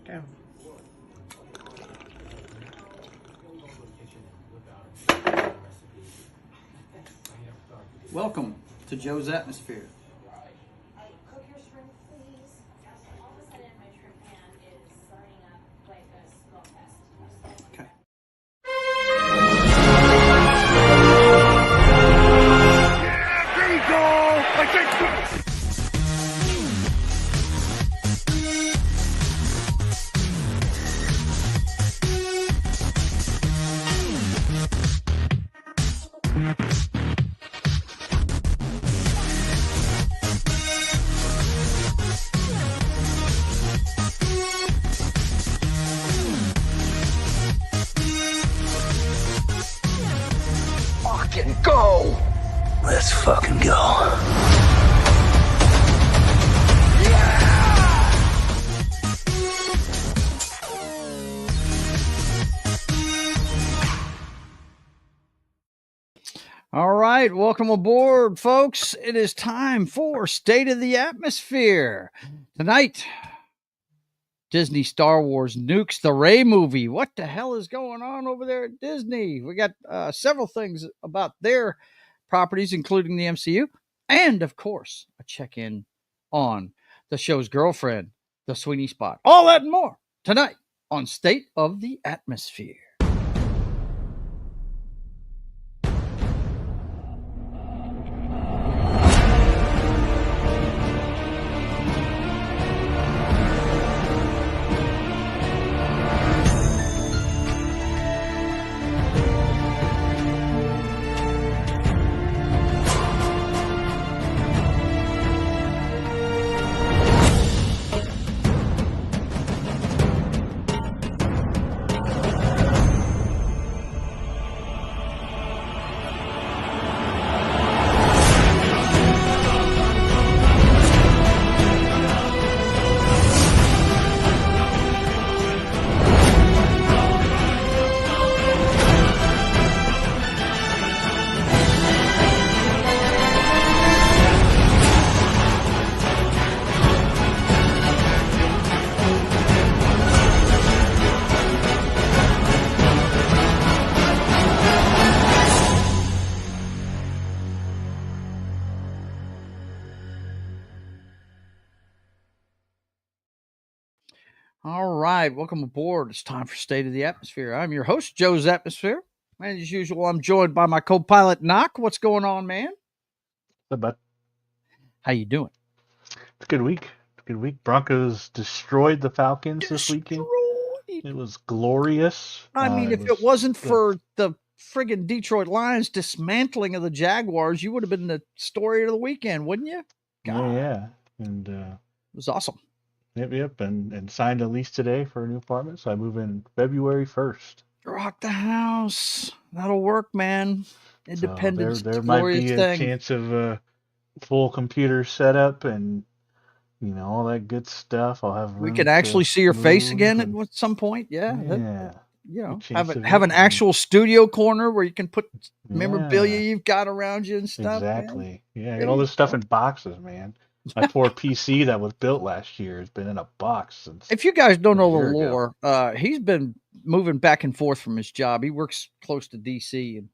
Down. Welcome to Joe's Atmosfere. Cook your shrimp, please. All of a sudden, my shrimp pan is burning up like a smoke fest. Okay. Yeah, there you go. Like that. Fucking go! Let's fucking go. All right, welcome aboard, folks. It is time for State of the Atmosphere. Tonight, Disney Star Wars Nukes Rey movie. What the hell is going on over there at Disney? We got several things about their properties, including the MCU, and, of course, a check-in on the show's girlfriend, the Sweeney Spot. All that and more tonight on State of the Atmosphere. All right, welcome aboard. It's time for State of the Atmosphere. I'm your host, Joe's Atmosphere. And as usual, I'm joined by my co-pilot, Knock. What's going on, man? Hey, bud. How you doing? It's a good week. Good week. Broncos destroyed the Falcons this weekend. It was glorious. I mean, if it wasn't for the friggin' Detroit Lions dismantling of the Jaguars, you would have been the story of the weekend, wouldn't you? God. Yeah. And it was awesome. Yep. And signed a lease today for a new apartment, so I move in February 1st. Rock the house. That'll work, man. Independence, so there might be a chance of a full computer setup and all that good stuff. I'll have. We can actually see your face again at some point. Yeah. Have an actual studio corner where you can put memorabilia you've got around you and stuff. Exactly. Man. Yeah, I got all this stuff in boxes, man. My poor PC that was built last year has been in a box since. If you guys don't know the lore, he's been moving back and forth from his job. He works close to DC, and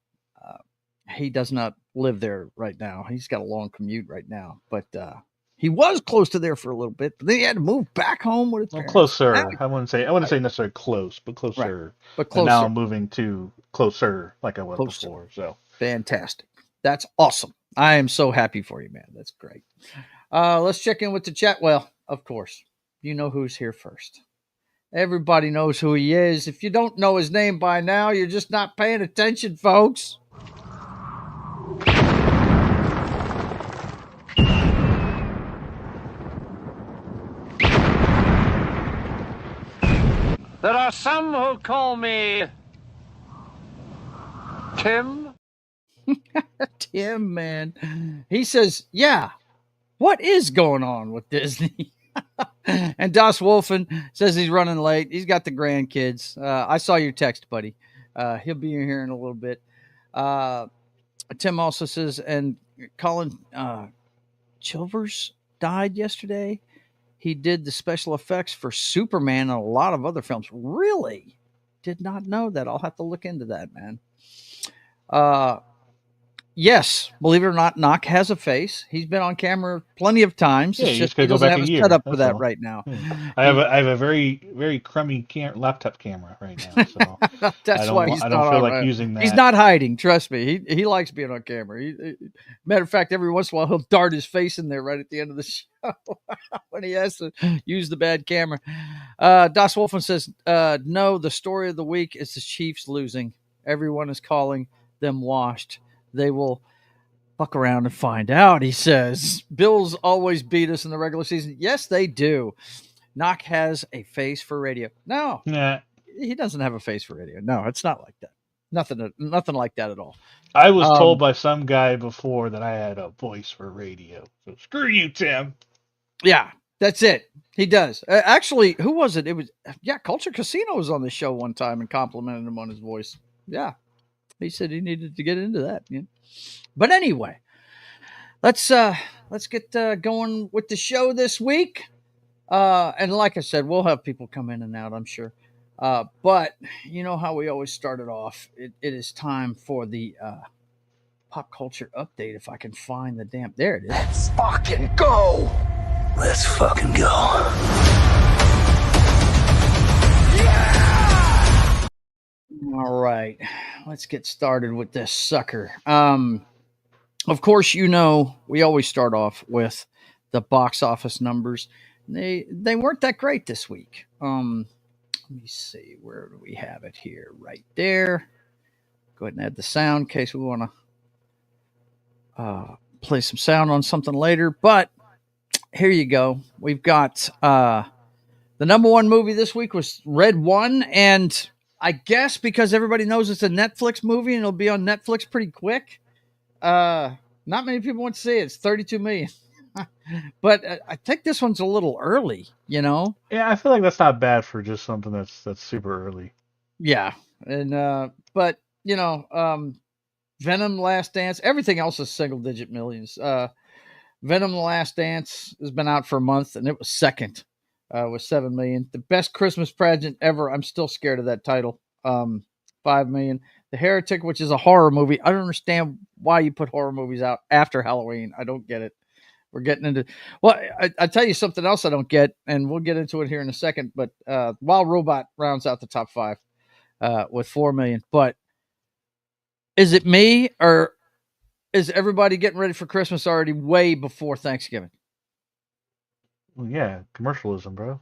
he does not live there right now. He's got a long commute right now, but he was close to there for a little bit. But then he had to move back home with his parents. Closer. I wouldn't say necessarily close, but closer. Right. But closer. And now I'm moving to closer, like I was before. So fantastic. That's awesome. I am so happy for you, man. That's great. Let's check in with the chat. Well, of course, you know who's here first. Everybody knows who he is. If you don't know his name by now, you're just not paying attention, folks. There are some who call me Tim. Tim, man. He says, yeah, what is going on with Disney? And Das Wolfen says he's running late. He's got the grandkids. I saw your text, buddy. He'll be here in a little bit. Tim also says, and Colin Chilvers died yesterday. he did the special effects for Superman and a lot of other films. Really? Did not know that. I'll have to look into that, man. Yes, believe it or not, Knock has a face. He's been on camera plenty of times. Yeah, It's you just just he gotta go doesn't back have a a year. setup for That's that all. right now. Yeah. I have a very very crummy laptop camera right now, so That's why he's I not don't feel on. like using that. He's not hiding. Trust me. He likes being on camera. Matter of fact, every once in a while he'll dart his face in there right at the end of the show when he has to use the bad camera. Das Wolfen says, "No, the story of the week is the Chiefs losing. Everyone is calling them washed. They will." Fuck around and find out, he says. Bills always beat us in the regular season. Yes, they do. Knock has a face for radio. No, Nah. he doesn't have a face for radio. No, it's not like that. Nothing like that at all. I was told by some guy before that I had a voice for radio. So screw you, Tim. Yeah, that's it. He does. Actually, who was it? It was Culture Casino was on the show one time and complimented him on his voice. Yeah, he said he needed to get into that. Yeah. But anyway, let's get going with the show this week. And like I said, we'll have people come in and out, I'm sure. But you know how we always started off. It is time for the pop culture update. If I can find the damn, there it is. Let's fucking go. Let's fucking go. All right, let's get started with this sucker. Of course, you know we always start off with the box office numbers. They weren't that great this week. Let me see, where do we have it here? Right there. Go ahead and add the sound in case we want to play some sound on something later. But here you go. We've got the number one movie this week was Red One, and I guess because everybody knows it's a Netflix movie and it'll be on Netflix pretty quick. Not many people want to see it. It's 32 million. But I think this one's a little early, you know? Yeah, I feel like that's not bad for just something that's super early. Yeah. And but you know, Venom Last Dance, everything else is single digit millions. Venom The Last Dance has been out for a month and it was second with 7 million. The best Christmas present ever. I'm still scared of that title. 5 million. The Heretic, which is a horror movie. I don't understand why you put horror movies out after Halloween. I don't get it. We're getting into, well, I tell you something else I don't get, and we'll get into it here in a second, but Wild Robot rounds out the top 5 with 4 million. But is it me, or is everybody getting ready for Christmas already way before Thanksgiving? Well, yeah, commercialism, bro.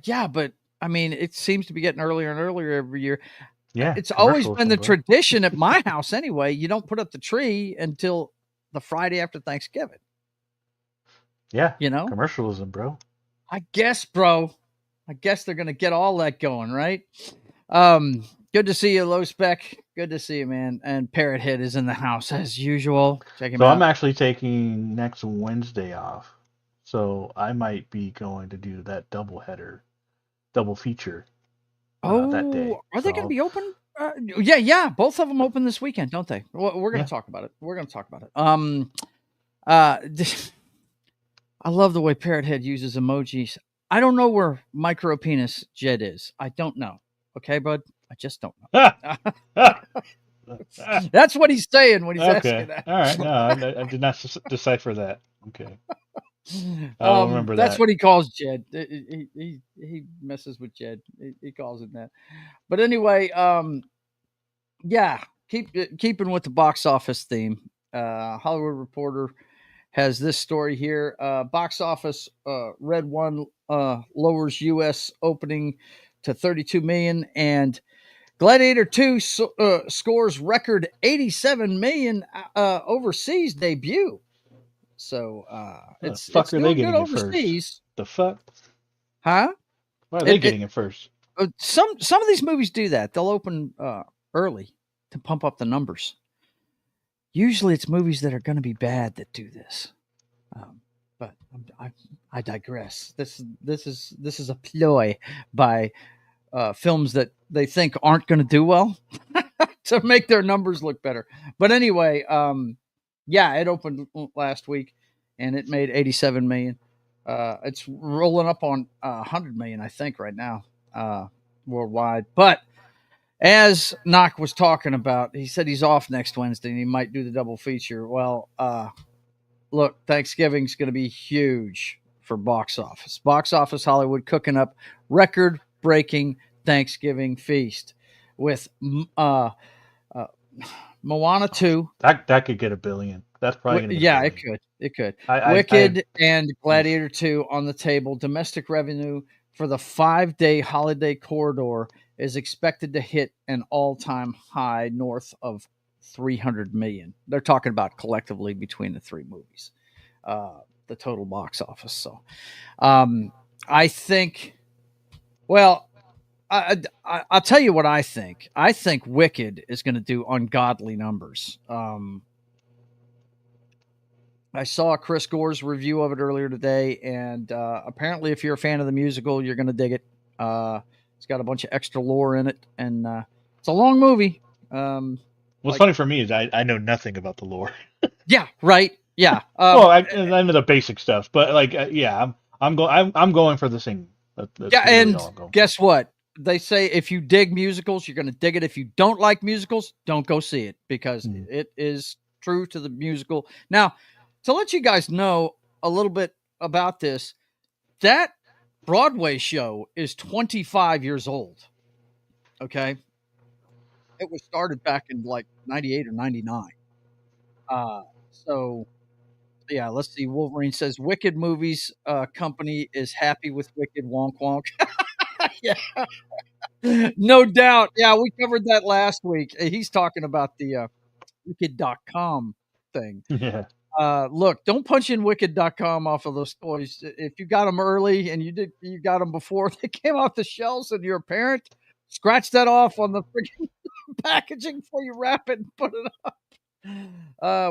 Yeah, but I mean, it seems to be getting earlier and earlier every year. Yeah, it's always been the bro. tradition at my house anyway. You don't put up the tree until the Friday after Thanksgiving. Yeah, you know, commercialism, bro. I guess, bro. I guess they're gonna get all that going, right? Good to see you, Low Spec. Good to see you, man. And Parrot Head is in the house as usual. Check him out. So I'm actually taking next Wednesday off, so I might be going to do that double feature. That day. Are they going to be open? Yeah. Both of them open this weekend, don't they? We're going to talk about it. I love the way Parrot Head uses emojis. I don't know where micro penis Jed is. I don't know. Okay, bud? I just don't know. That's what he's saying when he's asking that. All right. No, I did not decipher that. Okay. I'll remember that. That's what he calls Jed. He messes with Jed. He calls him that. But anyway, yeah, keeping with the box office theme. Hollywood Reporter has this story here. Box office Red One lowers U.S. opening to 32 million, and Gladiator 2 scores record 87 million overseas debut. So it's doing good overseas. The fuck? Huh? Why are they getting it first? Some of these movies do that. They'll open early to pump up the numbers. Usually, it's movies that are going to be bad that do this. But I digress. This is a ploy by films that they think aren't going to do well to make their numbers look better. But anyway, yeah, it opened last week and it made 87 million. It's rolling up on 100 million, I think, right now, worldwide. But as Knock was talking about, he said he's off next Wednesday and he might do the double feature. Well, look, Thanksgiving's going to be huge for box office. Box Office Hollywood cooking up record-breaking Thanksgiving feast with Moana 2. That could get $1 billion. That's probably going to Yeah, get $1 billion. it could. I Wicked and Gladiator 2 on the table. Domestic revenue for the 5-day holiday corridor is expected to hit an all-time high north of 300 million. They're talking about collectively between the three movies, the total box office. So I think, well, I'll tell you what I think. I think Wicked is going to do ungodly numbers. I saw Chris Gore's review of it earlier today, and apparently if you're a fan of the musical, you're going to dig it. It's got a bunch of extra lore in it, and it's a long movie. What's funny for me is I know nothing about the lore. Yeah, right. Yeah. Well, I know the basic stuff, but like, yeah, I'm going for the singing. That's yeah, really and all I'm going for. guess what? They say if you dig musicals, you're going to dig it. If you don't like musicals, don't go see it because it is true to the musical. Now, to let you guys know a little bit about this, that Broadway show is 25 years old. Okay. It was started back in like 98 or 99. So yeah, let's see. Wolverine says Wicked Movies company is happy with Wicked wonk wonk. Yeah. No doubt. Yeah, we covered that last week. He's talking about the wicked.com thing. Yeah. Look, don't punch in wicked.com off of those toys. If you got them early and you got them before they came off the shelves and you're a parent, scratch that off on the freaking packaging before you wrap it and put it up.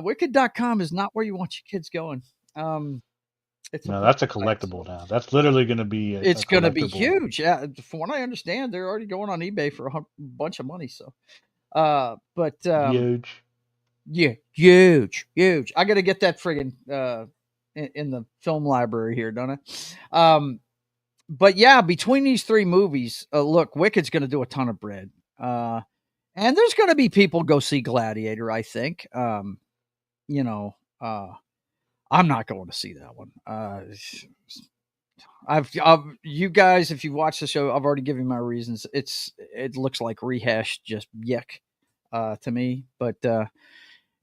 Wicked.com is not where you want your kids going. That's a collectible now. That's literally going to be it's going to be collectible. huge. Yeah, from what I understand, they're already going on eBay for a bunch of money. So, but huge. Yeah, huge. I got to get that friggin' in the film library here, don't I? But yeah, between these three movies, look, Wicked's going to do a ton of bread. And there's going to be people go see Gladiator, I think. I'm not going to see that one. You guys, if you've watched the show, I've already given you my reasons. It looks like rehashed, just yuck to me. But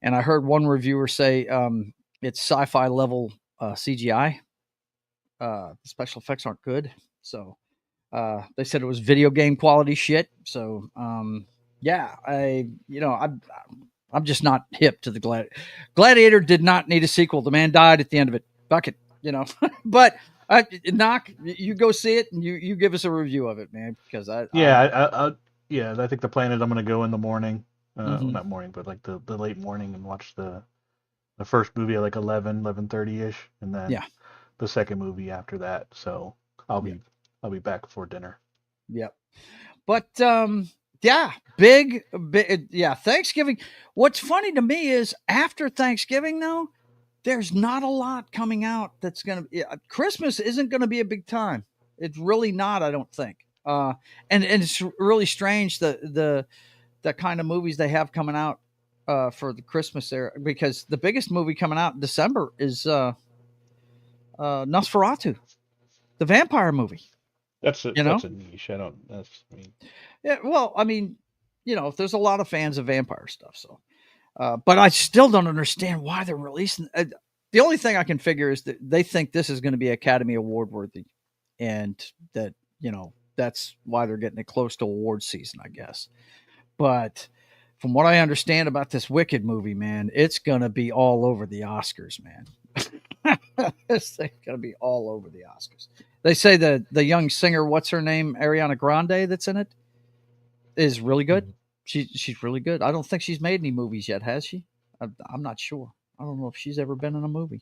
and I heard one reviewer say it's sci-fi level CGI. The special effects aren't good, so they said it was video game quality shit. So yeah, I'm just not hip to the Gladiator. Did not need a sequel. The man died at the end of it. Fuck it, But Knock, you go see it and you give us a review of it, man. Because I think the plan is I'm going to go in the morning. Not morning, but like the late morning and watch the first movie at like 11:30ish, and then the second movie after that. So I'll be back before dinner. Yep. But big Thanksgiving. What's funny to me is after Thanksgiving, though, there's not a lot coming out that's gonna. Christmas isn't gonna be a big time. It's really not. I don't think. And it's really strange the kind of movies they have coming out for the Christmas era, because the biggest movie coming out in December is Nosferatu, the vampire movie. That's a niche. Yeah, well, I mean, there's a lot of fans of vampire stuff, so but I still don't understand why they're releasing. The only thing I can figure is that they think this is going to be Academy Award worthy, and that that's why they're getting it close to award season, I guess. But from what I understand about this Wicked movie, man, it's going to be all over the Oscars, man. This thing's going to be all over the Oscars. They say the young singer, what's her name, Ariana Grande, that's in it, is really good. She's really good. I don't think she's made any movies yet, has she? I'm not sure. I don't know if she's ever been in a movie.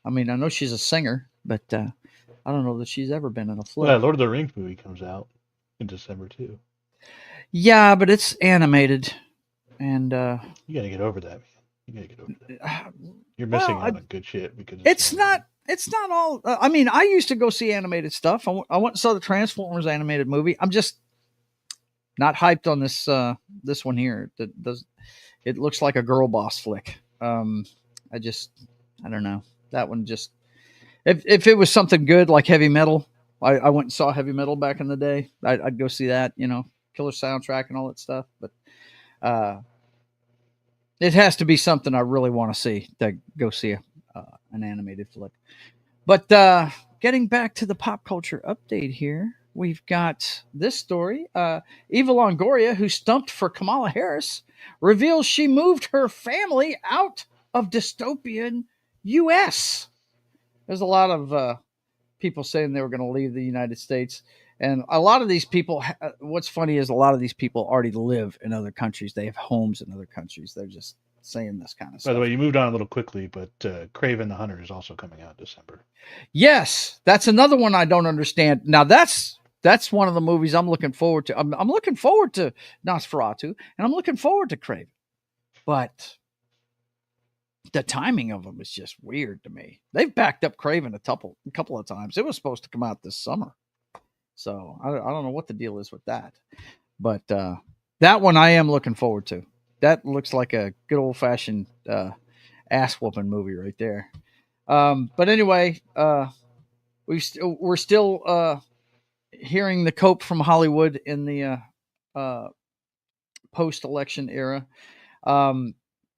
I mean, I know she's a singer, but I don't know that she's ever been in a flick. Well, that Lord of the Rings movie comes out in December too. Yeah, but it's animated, and you got to get over that, man. You got to get over that. You're missing out on good shit because it's not. it's not all. I mean, I used to go see animated stuff. I went and saw the Transformers animated movie. I'm just not hyped on this one here. It looks like a girl boss flick. I don't know. That one just if it was something good like Heavy Metal, I went and saw Heavy Metal back in the day. I'd go see that. Killer soundtrack and all that stuff. But it has to be something I really want to see to go see an animated flick. But getting back to the pop culture update here, we've got this story. Eva Longoria, who stumped for Kamala Harris, reveals she moved her family out of dystopian U.S. There's a lot of people saying they were going to leave the United States. And a lot of these people, what's funny is a lot of these people already live in other countries. They have homes in other countries. They're just saying this kind of stuff. By the way, you moved on a little quickly, but Kraven the Hunter is also coming out in December. Yes, that's another one I don't understand. Now that's one of the movies I'm looking forward to. I'm looking forward to Nosferatu, and I'm looking forward to Kraven. But the timing of them is just weird to me. They've backed up Kraven a couple of times. It was supposed to come out this summer. So I don't know what the deal is with that. But that one I am looking forward to. That looks like a good old-fashioned ass whooping movie right there. But anyway, we're still hearing the cope from Hollywood in the post-election era.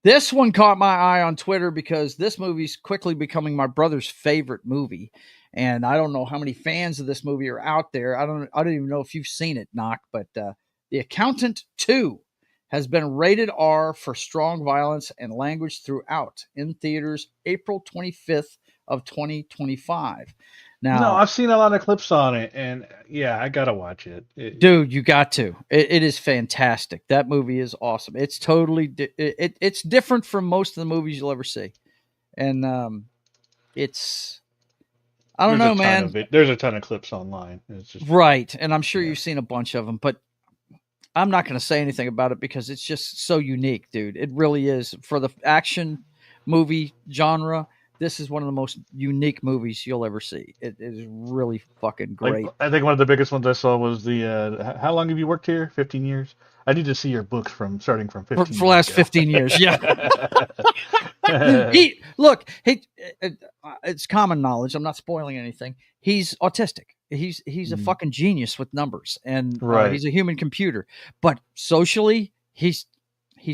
This one caught my eye on Twitter because this movie's quickly becoming my brother's favorite movie. And I don't know how many fans of this movie are out there. I don't even know if you've seen it, Knock, but The Accountant 2 has been rated R for strong violence and language throughout, in theaters April 25th of 2025. Now, no, I've seen a lot of clips on it, and yeah, I gotta watch it. Dude, you got to. It is fantastic. That movie is awesome. It's totally it's different from most of the movies you'll ever see, and it's. I don't know, man. There's a ton of clips online. It's just, right, and I'm sure you've seen a bunch of them, but I'm not going to say anything about it because it's just so unique, dude. It really is. For the action movie genre, this is one of the most unique movies you'll ever see. It is really fucking great. I think one of the biggest ones I saw was the how long have you worked here? 15 years? I need to see your books starting from 15 years. For the last 15 years, yeah. It's common knowledge. I'm not spoiling anything. He's autistic. He's a fucking genius with numbers, and he's a human computer. But socially, he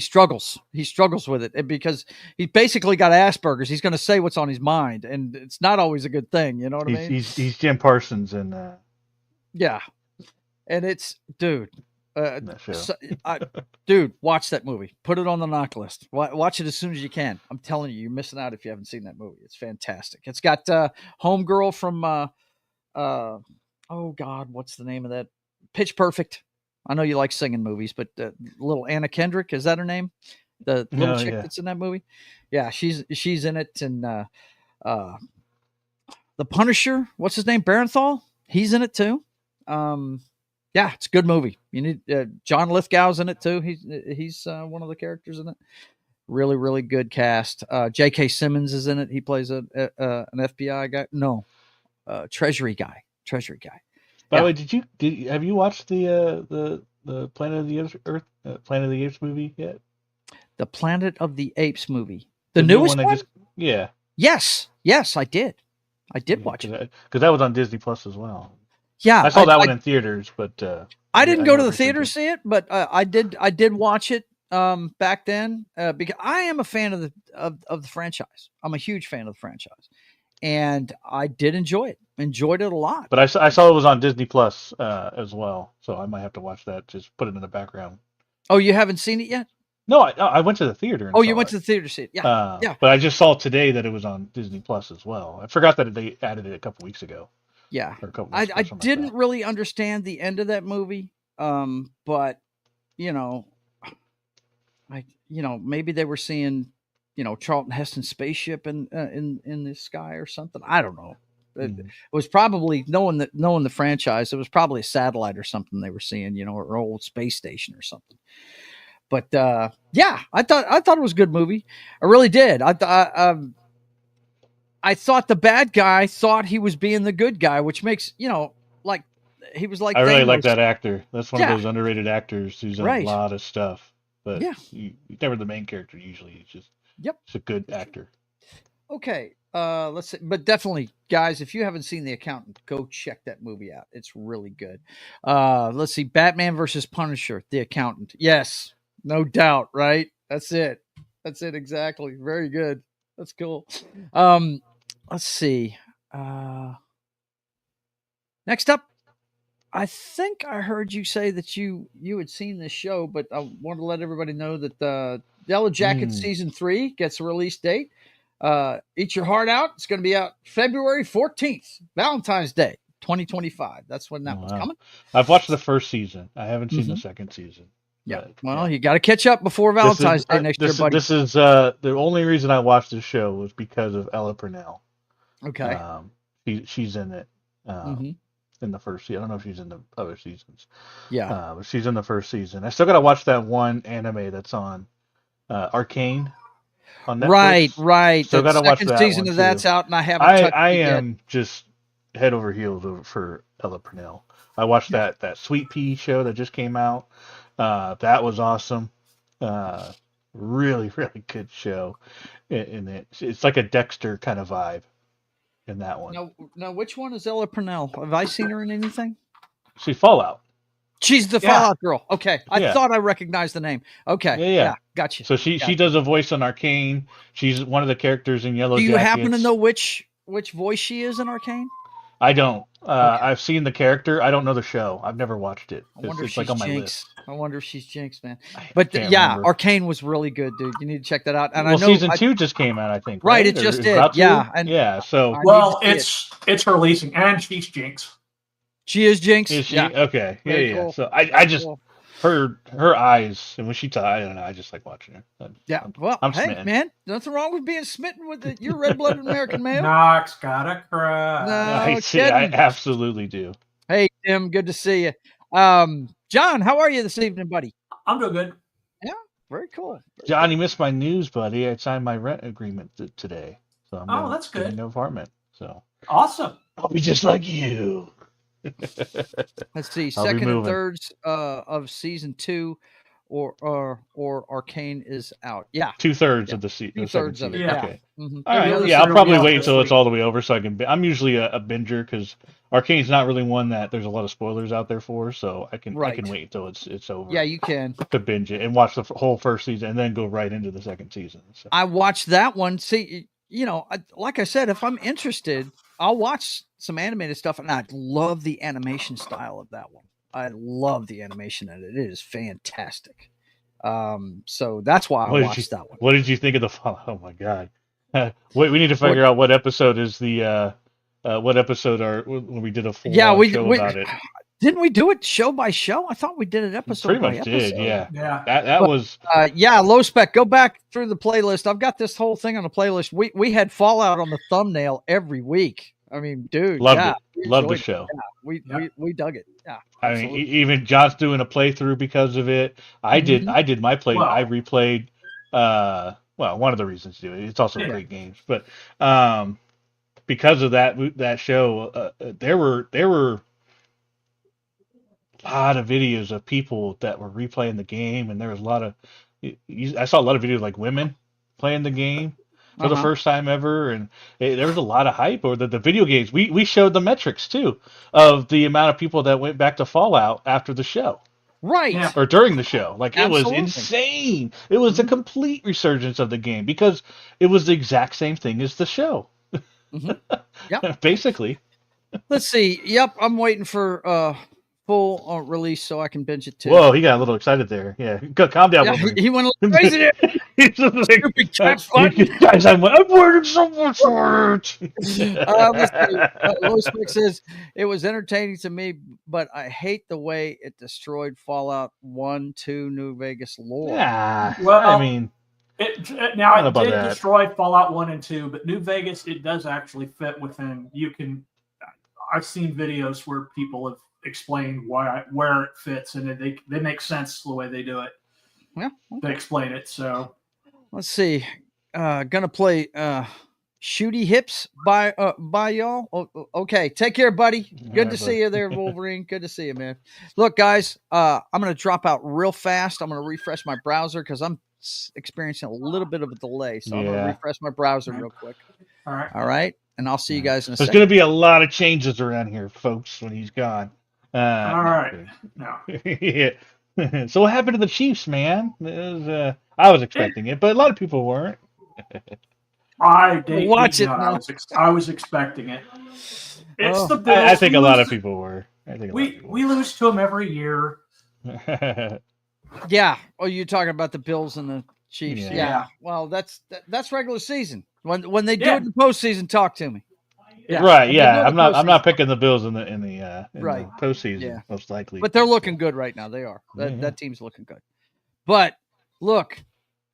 struggles. He struggles with it because he basically got Asperger's. He's going to say what's on his mind, and it's not always a good thing. You know what I mean? He's Jim Parsons, and yeah, and it's dude. Dude, watch that movie. Put it on the knock list. Watch it as soon as you can. I'm telling you, you're missing out if you haven't seen that movie. It's fantastic. It's got homegirl from oh God, what's the name of that? Pitch Perfect. I know you like singing movies, but little Anna Kendrick, is that her name? The little chick that's in that movie. Yeah, she's in it, and the Punisher. What's his name? Barenthal. He's in it too. Yeah, it's a good movie. You need John Lithgow's in it too. He's one of the characters in it. Really, really good cast. J.K. Simmons is in it. He plays an FBI guy. No, Treasury guy. By the way, have you watched the Planet of the Earth, Planet of the Apes movie yet? The Planet of the Apes movie, the newest one. Yeah. Yes, I did. I did watch it because that was on Disney Plus as well. Yeah, I saw that one in theaters, but I didn't go to the theater to see it, but I did watch it back then because I am a fan of the franchise. I'm a huge fan of the franchise, and I did enjoy it. Enjoyed it a lot. But I saw it was on Disney Plus as well, so I might have to watch that. Just put it in the background. Oh, you haven't seen it yet? No, I went to the theater. And you went to the theater to see it? Yeah, yeah. But I just saw today that it was on Disney Plus as well. I forgot that they added it a couple weeks ago. Yeah, I didn't really understand the end of that movie, but maybe they were seeing, Charlton Heston's spaceship in the sky or something. I don't know. It was probably knowing the franchise. It was probably a satellite or something they were seeing, or an old space station or something. But yeah, I thought it was a good movie. I really did. I thought the bad guy thought he was being the good guy, which makes, like he was like I really like Thanos. that actor. That's one of Yeah. those underrated actors who's done Right. a lot of stuff. But Yeah. he's never the main character usually. He's just he's a good actor. Okay. Let's see. But definitely, guys, if you haven't seen The Accountant, go check that movie out. It's really good. Let's see. Batman versus Punisher, The Accountant. Yes, no doubt, right? That's it. That's it exactly. Very good. That's cool. Let's see. Next up, I think I heard you say that you had seen this show, but I want to let everybody know that the Yellow Jackets season 3 gets a release date. Eat Your Heart Out. It's going to be out February 14th, Valentine's Day, 2025. That's when that one's coming. I've watched the first season. I haven't seen the second season. Yeah. Well, you got to catch up before Valentine's Day next year, buddy. This is the only reason I watched this show was because of Ella Purnell. Okay. She's in it. In the first season. I don't know if she's in the other seasons. Yeah. But she's in the first season. I still got to watch that one anime that's on Arcane on Netflix. Right. Still got to watch that second season of that's out, and I haven't touched I it yet. am just head over heels for Ella Purnell. I watched that Sweet Pea show that just came out. That was awesome. Really, really good show. It's like a Dexter kind of vibe in that one. Now, which one is Ella Purnell? Have I seen her in anything? She's Fallout. She's the Fallout girl. Okay. I thought I recognized the name. Okay. Yeah. Gotcha. So she does a voice on Arcane. She's one of the characters in Yellow Jackets. Do you happen to know which voice she is in Arcane? I don't. I've seen the character. I don't know the show. I've never watched it. It's like on my list. I wonder if she's Jinx, man. But remember. Arcane was really good, dude. You need to check that out. And I know season 2 just came out, I think. Right, it just did. Yeah. So it's her releasing, and she's Jinx. She is Jinx. Is she? Yeah. Okay. Yeah. Cool. So I just her eyes, and when she talks, I don't know. I just like watching her. I'm smitten. Hey, man, nothing wrong with being smitten with it. You're red-blooded American male. Knox gotta cry. No, I absolutely do. Hey, Tim, good to see you. John, how are you this evening, buddy? I'm doing good. Yeah, very cool. John, you missed my news, buddy. I signed my rent agreement today, so that's good. Getting an apartment. So awesome. I'll be just like you. Let's see, second and thirds of season 2 or Arcane is out. Yeah, 2/3 of the season. 2/3 of it. Yeah. Okay. Mm-hmm. All right. Yeah, I'll probably wait until it's all the way over so I can. I'm usually a binger because Arcane's not really one that there's a lot of spoilers out there for, so I can wait until it's over. Yeah, you can to binge it and watch the whole first season and then go right into the second season. So. I watched that one. See, like I said, if I'm interested, I'll watch some animated stuff, and I love the animation style of that one. I love the animation in it. It is fantastic. So that's why I watched that one. What did you think of the Fallout? Oh my god! We need to figure out what episode is the what episode are when we did a full show about it. Didn't we do it show by show? I thought we did it episode by episode. Pretty much did, yeah. That was low spec. Go back through the playlist. I've got this whole thing on the playlist. We had Fallout on the thumbnail every week. I mean, dude, loved it. Loved the show. Yeah, we dug it. Yeah, I mean, even John's doing a playthrough because of it. I did my play. Well, I replayed. One of the reasons to do it. It's also great games, but because of that show, there were a lot of videos of people that were replaying the game, and there was a lot of. I saw a lot of videos like women playing the game for the first time ever, and there was a lot of hype over the video games. We showed the metrics too of the amount of people that went back to Fallout after the show, right, or during the show. Like Absolutely. It was insane. It was a complete resurgence of the game because it was the exact same thing as the show. Yeah, basically. Let's see. Yep, I'm waiting for full release so I can binge it too. Whoa, he got a little excited there. Yeah, calm down. Yeah, he went a little crazy there. He's like, stupid cat button. Guys, I'm waiting so much for it. Lois Mick says it was entertaining to me, but I hate the way it destroyed Fallout 1, 2, New Vegas lore. Yeah, well, I mean, it did destroy Fallout 1 and 2, but New Vegas, it does actually fit within. I've seen videos where people have explained where it fits, and they make sense the way they do it. Yeah, they explain it. So let's see. Gonna play Shooty hips by y'all. Okay, take care, buddy. Good to see you there, Wolverine. Good to see you, man. Look, guys, I'm gonna drop out real fast. I'm gonna refresh my browser because I'm experiencing a little bit of a delay, so I'm gonna refresh my browser real quick. All right, and I'll see you guys in a second. There's gonna be a lot of changes around here, folks, when he's gone. All right, no. Yeah. So what happened to the Chiefs, man? I was expecting it, but a lot of people weren't. I was expecting it. It's the Bills. I think a lot of people were. We lose to them every year. Yeah. Oh, you're talking about the Bills and the Chiefs. Yeah. Well, that's regular season. When they do it in the postseason, talk to me. Yeah. Right. Yeah. I'm not picking the Bills in the postseason. Yeah. Most likely. But they're looking good right now. They are. That team's looking good. But look,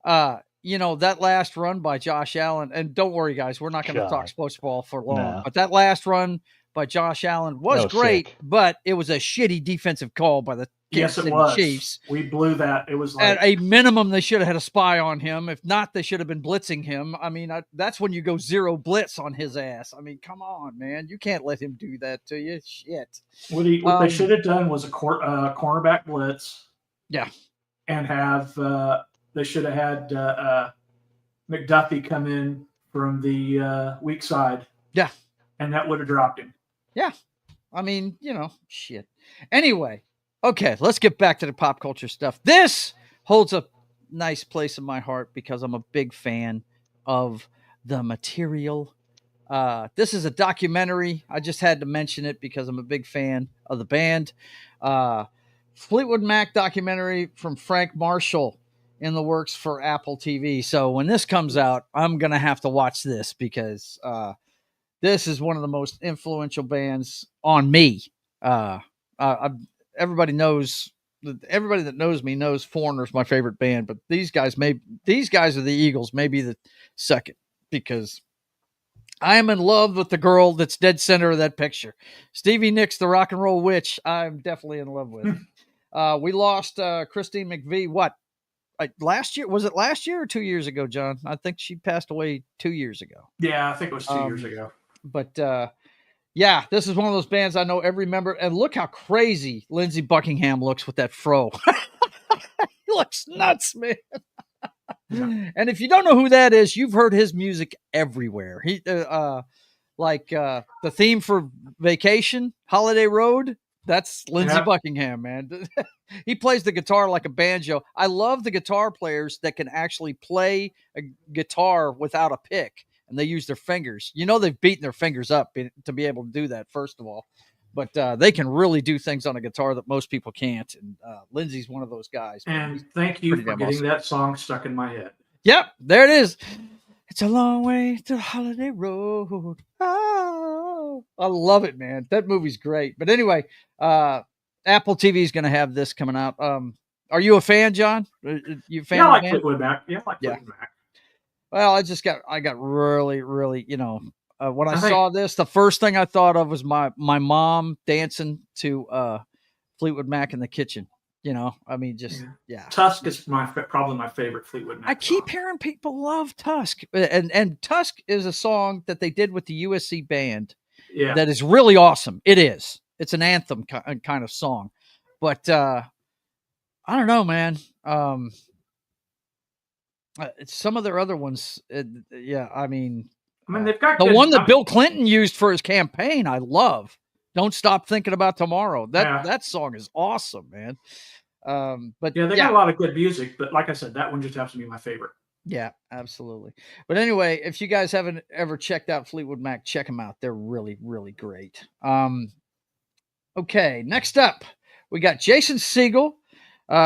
that last run by Josh Allen, and don't worry, guys, we're not going to talk sports ball for long. No. But that last run by Josh Allen was great, sick. But it was a shitty defensive call by the Kansas City Chiefs. We blew that. It was like, at a minimum, they should have had a spy on him. If not, they should have been blitzing him. I mean, that's when you go zero blitz on his ass. I mean, come on, man. You can't let him do that to you. Shit. What they should have done was a cornerback blitz. Yeah. And they should have had McDuffie come in from the weak side. Yeah. And that would have dropped him. Yeah. I mean, shit. Anyway, okay, let's get back to the pop culture stuff. This holds a nice place in my heart because I'm a big fan of the material. This is a documentary. I just had to mention it because I'm a big fan of the band. Fleetwood Mac documentary from Frank Marshall in the works for Apple TV. So when this comes out, I'm going to have to watch this because this is one of the most influential bands on me. Everybody that knows me knows Foreigner's my favorite band, but these guys are the Eagles, maybe the second, because I am in love with the girl that's dead center of that picture. Stevie Nicks, the rock and roll witch, I'm definitely in love with. We lost Christine McVie, last year? Was it last year or 2 years ago, John? I think she passed away 2 years ago. Yeah, I think it was 2 years ago. But this is one of those bands I know every member. And look how crazy Lindsey Buckingham looks with that fro. He looks nuts, man. And if you don't know who that is, you've heard his music everywhere. He the theme for Vacation, Holiday Road. That's Lindsey Buckingham, man. He plays the guitar like a banjo. I love the guitar players that can actually play a guitar without a pick, and they use their fingers. They've beaten their fingers up to be able to do that, first of all. But they can really do things on a guitar that most people can't. And Lindsey's one of those guys. And thank you for getting that song stuck in my head. Yep, there it is. It's a long way to the Holiday Road. Oh, I love it, man. That movie's great. But anyway, Apple TV is going to have this coming out. Are you a fan, John? You a fan? Yeah, I like Fleetwood Mac. Fleetwood Mac. Well, I got really, really, when I saw this, the first thing I thought of was my mom dancing to Fleetwood Mac in the kitchen. Tusk is probably my favorite Fleetwood Mac. I keep hearing people love Tusk, and Tusk is a song that they did with the USC band. Yeah, that is really awesome. It is. It's an anthem kind of song, but I don't know, man. Some of their other ones, I mean, they've got the one that Bill Clinton used for his campaign. I love. Don't Stop Thinking About Tomorrow. That song is awesome, man. But they got a lot of good music, but like I said, that one just happens to be my favorite. Yeah, absolutely. But anyway, if you guys haven't ever checked out Fleetwood Mac, check them out. They're really, really great. Okay, next up, we got Jason Segel,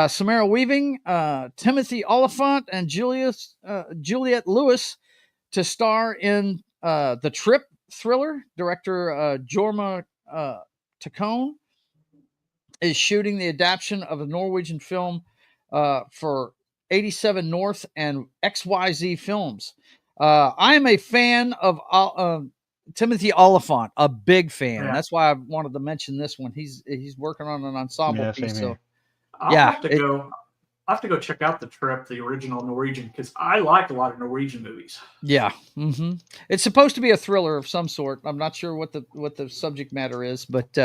Samara Weaving, Timothy Oliphant, and Juliette Lewis to star in The Trip thriller. Director Jorma Taccone is shooting the adaptation of a Norwegian film for 87 North and XYZ Films. I am a fan of Timothy Oliphant, a big fan. Yeah. That's why I wanted to mention this one. He's working on an ensemble piece. So I'll have to go. I'll have to go check out The Trip, the original Norwegian, because I like a lot of Norwegian movies. Yeah. Mm-hmm. It's supposed to be a thriller of some sort. I'm not sure what the subject matter is, but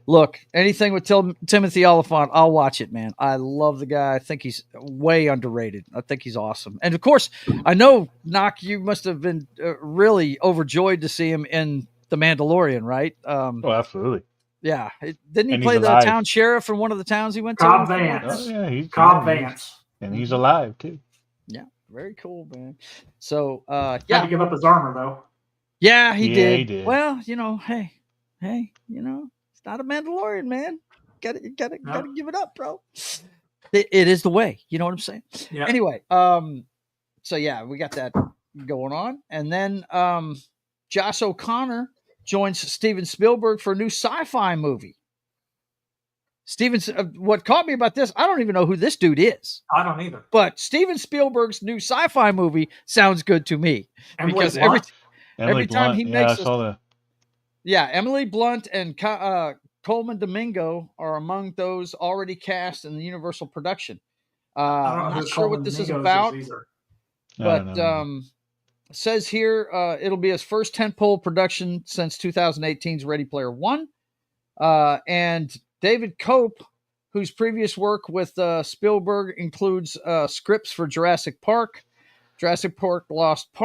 look, anything with Timothy Olyphant, I'll watch it, man. I love the guy. I think he's way underrated. I think he's awesome. And of course, I know, Knock, you must have been really overjoyed to see him in The Mandalorian, right? Oh, absolutely. Yeah. Didn't he And play he's the alive. town sheriff in one of the towns he went to? Cobb Vance. Oh, yeah, he's Cobb Vance. And he's alive, too. Yeah. Very cool, man. So, Had to give up his armor, though. Yeah, he did. He did. Well, hey, it's not a Mandalorian, man. Gotta give it up, bro. It is the way. You know what I'm saying? Yeah. Anyway, so yeah, we got that going on, and then Josh O'Connor joins Steven Spielberg for a new sci-fi movie. What caught me about this, I don't even know who this dude is. I don't either. But Steven Spielberg's new sci-fi movie sounds good to me. Because every time he makes Emily Blunt and Coleman Domingo are among those already cast in the Universal production. I'm not sure what this is about, but it says here it'll be his first tentpole production since 2018's Ready Player One. And David Cope, whose previous work with Spielberg includes scripts for Jurassic Park, Lost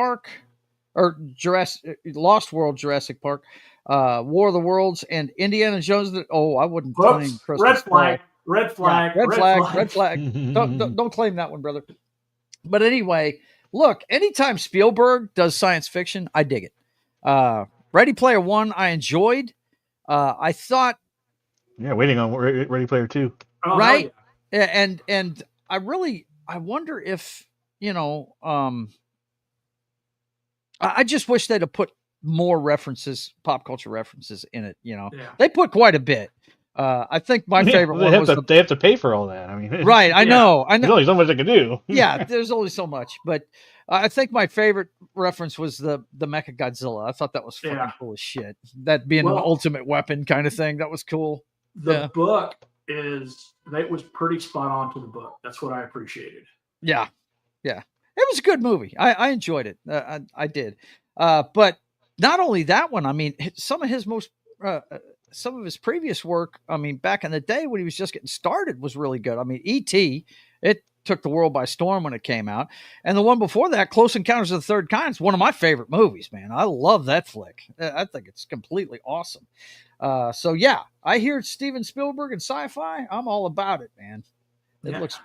World Jurassic Park, War of the Worlds, and Indiana Jones. I wouldn't claim Red flag. Don't claim that one, brother. But anyway, look, anytime Spielberg does science fiction, I dig it. Ready Player One, I enjoyed. I thought. Yeah, waiting on Ready Player 2. Oh, right? Yeah. And I wonder if, I just wish they'd have put more pop culture references in it. Yeah. They put quite a bit. I think my favorite one was they have to pay for all that. I mean, right. I know. There's only so much they can do. Yeah. There's only so much, but I think my favorite reference was the Mecha Godzilla. I thought that was fucking cool as shit. That being an ultimate weapon kind of thing. That was cool. The book was pretty spot on to the book. That's what I appreciated. Yeah. Yeah. It was a good movie. I enjoyed it. I did. But not only that one, I mean, some of his previous work, I mean, back in the day when he was just getting started was really good. I mean, E.T., it took the world by storm when it came out. And the one before that, Close Encounters of the Third Kind, is one of my favorite movies, man. I love that flick. I think it's completely awesome. So yeah, I hear Steven Spielberg and sci-fi. I'm all about it, man. It looks,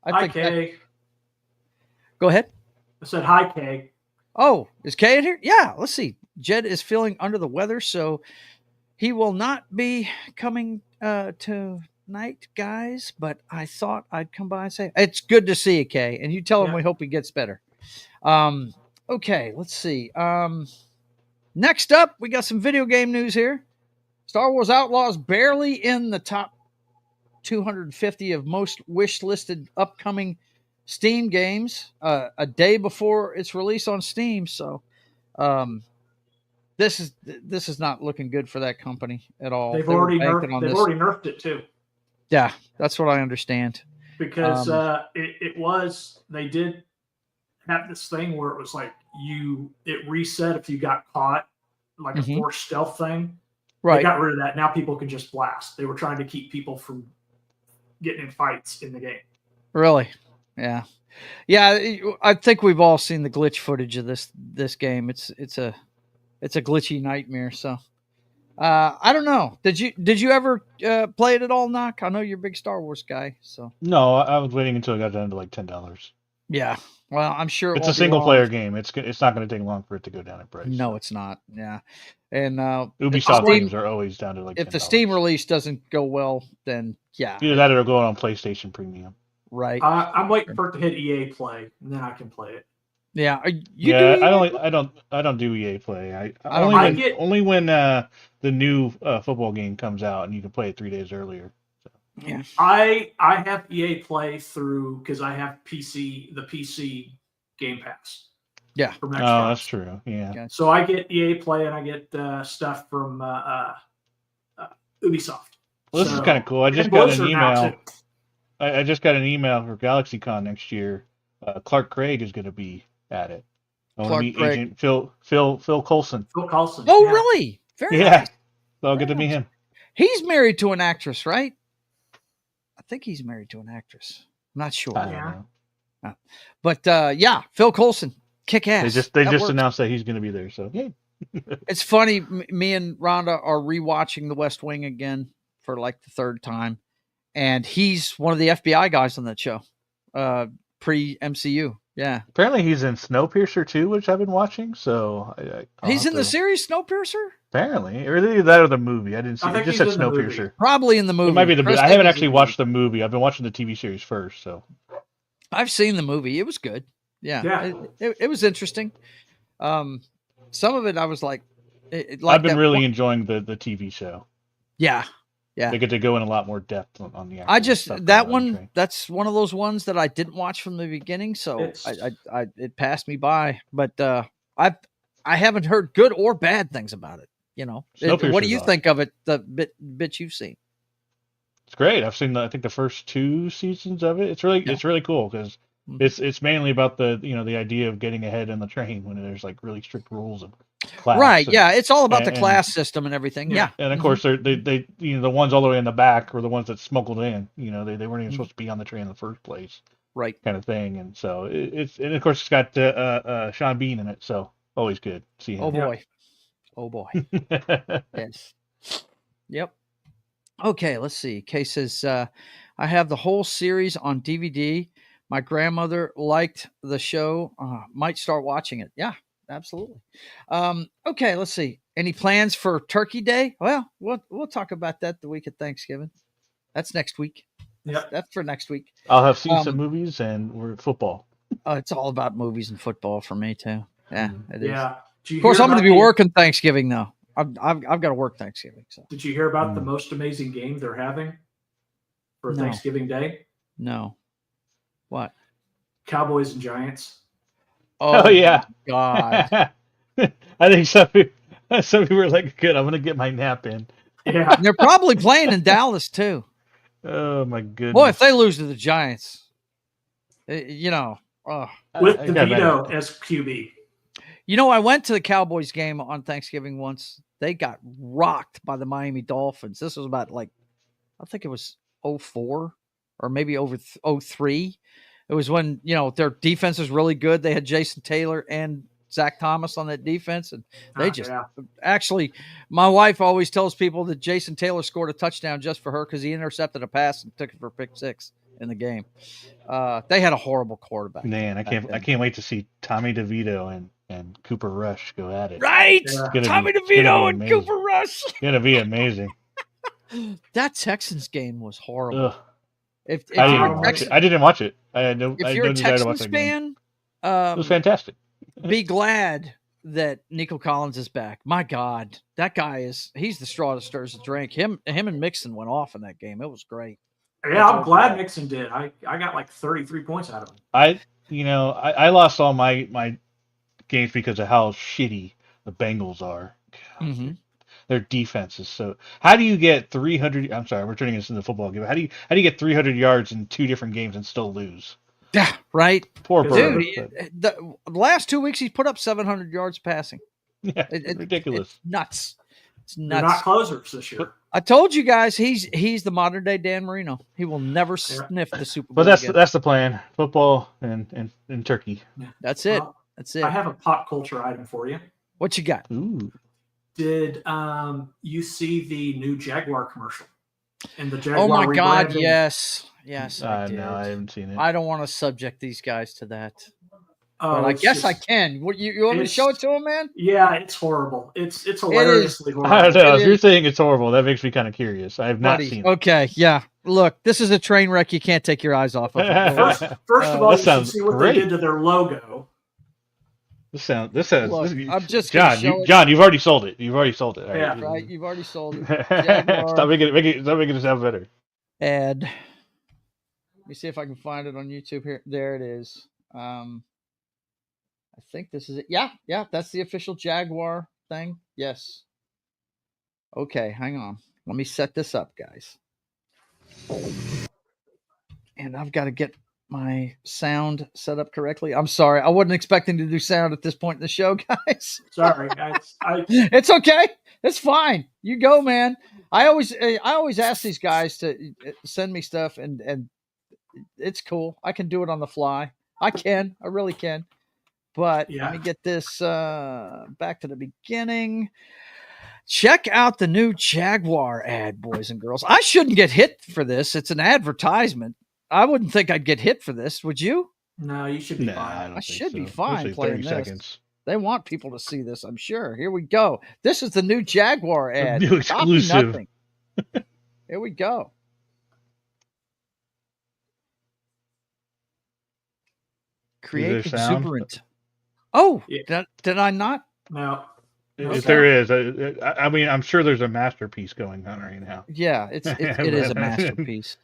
I think. Kay. Go ahead. I said hi, Kay. Oh, is Kay in here? Yeah. Let's see. Jed is feeling under the weather, so he will not be coming tonight, guys. But I thought I'd come by and say it's good to see you, Kay, and you tell him we hope he gets better. Okay, let's see. Next up, we got some video game news here. Star Wars Outlaws barely in the top 250 of most wish-listed upcoming Steam games a day before its release on Steam. So this is not looking good for that company at all. They've already nerfed it too. Yeah, that's what I understand. Because they did have this thing where it was like it reset if you got caught, like a forced stealth thing. Right. They got rid of that. Now people can just blast. They were trying to keep people from getting in fights in the game. Really? Yeah. I think we've all seen the glitch footage of this game. It's a glitchy nightmare. So I don't know. Did you ever play it at all, Knock? I know you're a big Star Wars guy. So no, I was waiting until it got down to like $10. Yeah. Well, I'm sure it's a single player game. It's not going to take long for it to go down in price. No, it's not. Yeah. And Ubisoft games are always down to like if $10. the Steam release doesn't go well, then yeah. Either that or it'll go on PlayStation Premium. Right. I'm waiting for it to hit EA Play, and then I can play it. Yeah. I don't do EA Play. Only when the new football game comes out and you can play it 3 days earlier. So. Yeah. I have EA Play through because I have the PC Game Pass. Yeah. Oh, that's true. Yeah. Gotcha. So I get EA Play and I get stuff from Ubisoft. Well, this is kind of cool. I just got an email. I just got an email for GalaxyCon next year. Clark Gregg is going to be at it. I want to meet Gregg. Agent Phil Coulson. Phil Coulson. Oh, yeah. really? Very Yeah. nice. So I'll get to meet him. He's married to an actress, right? I think he's married to an actress. I'm not sure. I don't know. But yeah, Phil Coulson, kick ass. They just announced that he's going to be there. So yeah. It's funny. Me and Rhonda are rewatching The West Wing again for like the third time, and he's one of the FBI guys on that show, pre MCU. Yeah. Apparently he's in Snowpiercer too, which I've been watching. So he's in the series Snowpiercer. Apparently, or either that or the movie. I didn't see. It just said Snowpiercer. Probably in the movie. It might be the movie. I haven't actually watched the movie. I've been watching the TV series first. So I've seen the movie. It was good. Yeah. It was interesting. Some of it I was like I've been really enjoying the TV show. Yeah. They get to go in a lot more depth on the. I just that one. That's one of those ones that I didn't watch from the beginning, so it passed me by. But I haven't heard good or bad things about it. You know, what do you think of it? The bit you've seen. It's great. I've seen I think the first 2 seasons of it. It's really cool because it's mainly about the idea of getting ahead in the train when there's like really strict rules of class. Right. Yeah. It's all about the class system and everything. Yeah. And of course they the ones all the way in the back were the ones that smuggled in. They weren't even supposed to be on the train in the first place. Right. Kind of thing. And so and of course it's got Sean Bean in it. So always good to see him. Oh boy. Yes. Yep. Okay. Let's see. Kay says, I have the whole series on DVD. My grandmother liked the show. Might start watching it. Yeah, absolutely. Okay, let's see. Any plans for Turkey Day? Well, we'll talk about that the week of Thanksgiving. That's next week. Yeah, that's for next week. I'll have seen some movies and football. It's all about movies and football for me too. Yeah, it is. Yeah. Of course, I'm going to be working Thanksgiving though. I've got to work Thanksgiving. So. Did you hear about the most amazing game they're having for Thanksgiving Day? No. What? Cowboys and Giants. Oh yeah. God. I think some people were like, "Good, I'm gonna get my nap in." Yeah. They're probably playing in Dallas too. Oh my goodness. Boy, if they lose to the Giants, with DeVito as QB. I went to the Cowboys game on Thanksgiving once. They got rocked by the Miami Dolphins. This was about I think it was 2004 or maybe over 2003. It was when, their defense was really good. They had Jason Taylor and Zach Thomas on that defense. And they actually, my wife always tells people that Jason Taylor scored a touchdown just for her because he intercepted a pass and took it for pick 6 in the game. They had a horrible quarterback. Man, I can't wait to see Tommy DeVito and Cooper Rush go at it. Right. Tommy DeVito and Cooper Rush. It's going to be amazing. That Texans game was horrible. Ugh. I didn't watch it. If you're a Texans fan, it was fantastic. Be glad that Nico Collins is back. My God, that guy he's the straw that stirs the drink. Him and Mixon went off in that game. It was great. Yeah, I'm glad Mixon did. I got like 33 points out of him. I lost all my games because of how shitty the Bengals are. Mm-hmm. Their defense is so. How do you get 300? I'm sorry, we're turning this into a football game. How do you get 300 yards in 2 different games and still lose? Yeah, right. Poor Bird. Dude, the last 2 weeks he's put up 700 yards passing. Yeah, it's ridiculous. It's nuts. It's nuts. They're not closers this year. I told you guys he's the modern day Dan Marino. He will never sniff the Super Bowl. But that's the plan. Football and turkey. Yeah. That's it. That's it. I have a pop culture item for you. What you got? Ooh. Did you see the new Jaguar commercial? And the Jaguar. Oh my God! rebranding? Yes. I did. No, I haven't seen it. I don't want to subject these guys to that. Oh, but I guess I can. What you want me to show it to them, man? Yeah, it's horrible. It's hilariously horrible. I don't know. If you're saying it's horrible, that makes me kind of curious. I have not seen it. Okay, yeah. Look, this is a train wreck. You can't take your eyes off of it. First of all, you should see what they did to their logo. This sounds. Look, I'm just John. John, you've already sold it. Right? Yeah, right. You've already sold it. Stop making it sound better. And let me see if I can find it on YouTube here. There it is. I think this is it. Yeah, that's the official Jaguar thing. Yes. Okay, hang on. Let me set this up, guys. and I've got to get my sound set up correctly. I'm sorry. I wasn't expecting to do sound at this point in the show, guys. Sorry. It's okay. It's fine. You go, man. I always ask these guys to send me stuff, and it's cool. I can do it on the fly. I really can. But let me get this back to the beginning. Check out the new Jaguar ad, boys and girls. I shouldn't get hit for this. It's an advertisement. I wouldn't think I'd get hit for this. Would you? No, you should be fine. I should be fine playing 30 this. seconds. They want people to see this, I'm sure. Here we go. This is the new Jaguar ad. New exclusive. Here we go. Create exuberant. Oh, yeah. Did I not? No. If there is, I mean, I'm sure there's a masterpiece going on right now. Yeah, it is a masterpiece.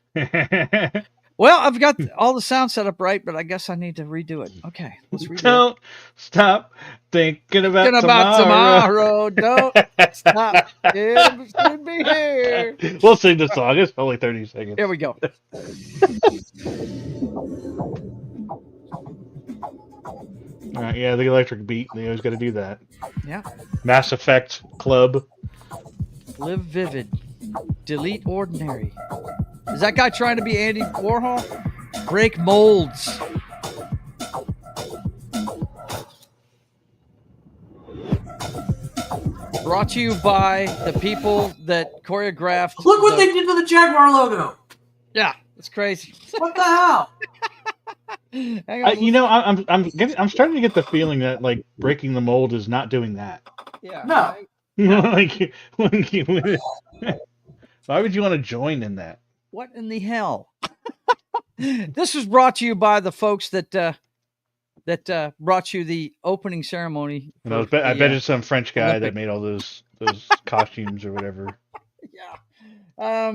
Well, I've got all the sound set up right, but I guess I need to redo it. Okay, let's redo it. Don't stop thinking about tomorrow. Don't stop. It should be here. We'll sing the song. It's only 30 seconds. Here we go. All right, yeah, the electric beat. They always got to do that. Yeah. Mass Effect Club. Live vivid. Delete ordinary. Is that guy trying to be Andy Warhol? Break molds. Brought to you by the people that choreographed. Look what they did to the Jaguar logo. Yeah, it's crazy. What the hell? I'm starting to get the feeling that like breaking the mold is not doing that. Yeah. No. Like, why would you want to join in that? What in the hell? This was brought to you by the folks that brought you the opening ceremony. I bet it's some French guy that made all those costumes or whatever. Yeah.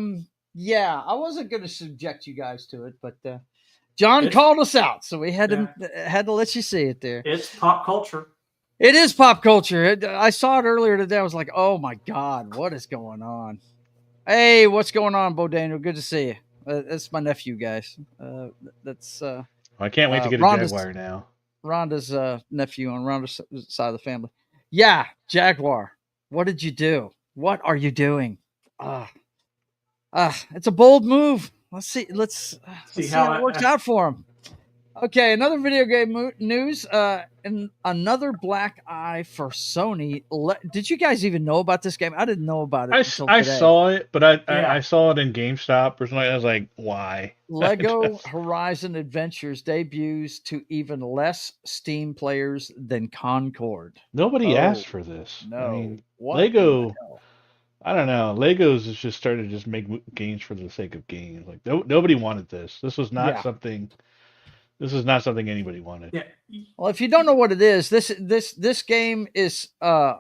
Yeah, I wasn't going to subject you guys to it, but John called us out, so we had to let you see it there. It's pop culture. It is pop culture. I saw it earlier today. I was like, oh my God, what is going on? Hey, what's going on, Bo Daniel? Good to see you. That's my nephew, guys. I can't wait to get a Jaguar now. Rhonda's nephew on Rhonda's side of the family. Yeah, Jaguar. What did you do? What are you doing? It's a bold move. Let's see how it works out for him. Okay, another video game news. And another black eye for Sony. Did you guys even know about this game? I didn't know about it. I saw it, but I saw it in GameStop or something. I was like, why? Lego Horizon Adventures debuts to even less Steam players than Concord. Nobody asked for this. No. I mean, Lego. I don't know. Legos has just started to just make games for the sake of games. Like nobody wanted this. This was not something. This is not something anybody wanted. Yeah. Well, if you don't know what it is, this game is a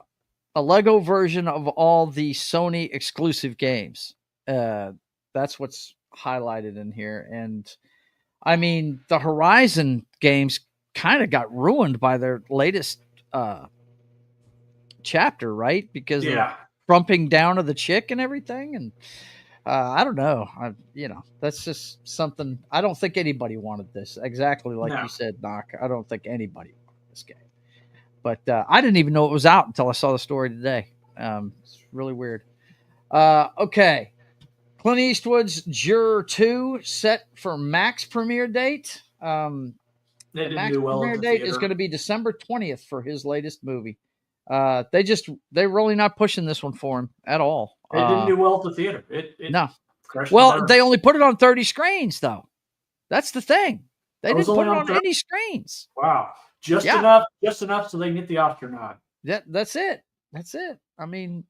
Lego version of all the Sony exclusive games. That's what's highlighted in here. And I mean, the Horizon games kind of got ruined by their latest chapter, right? Because of trumping down of the chick and everything. And I don't know. That's just something. I don't think anybody wanted this. Exactly like you said, Knock. I don't think anybody wanted this game. But I didn't even know it was out until I saw the story today. It's really weird. Okay. Clint Eastwood's Juror 2 set for max premiere date. The max premiere date is going to be December 20th for his latest movie. They're really not pushing this one for him at all. It didn't do well at the theater. No. Well, they only put it on 30 screens, though. That's the thing. They didn't put it on any screens. Wow. Just enough so they can get the Oscar nod. That's it. I mean,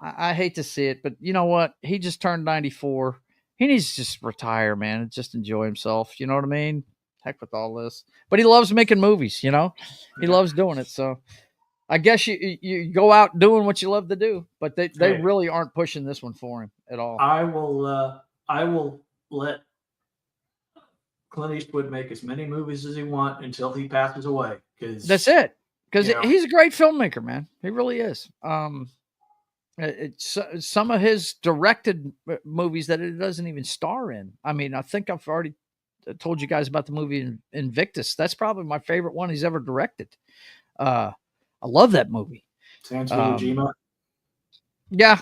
I hate to see it, but you know what? He just turned 94. He needs to just retire, man, and just enjoy himself. You know what I mean? Heck with all this. But he loves making movies, He loves doing it, so I guess you go out doing what you love to do, but they really aren't pushing this one for him at all. I will let Clint Eastwood make as many movies as he wants until he passes away. Because that's it. Because he's a great filmmaker, man. He really is. It's some of his directed movies that it doesn't even star in. I mean, I think I've already told you guys about the movie Invictus. That's probably my favorite one he's ever directed. I love that movie. Sans Iwo Jima. Yeah.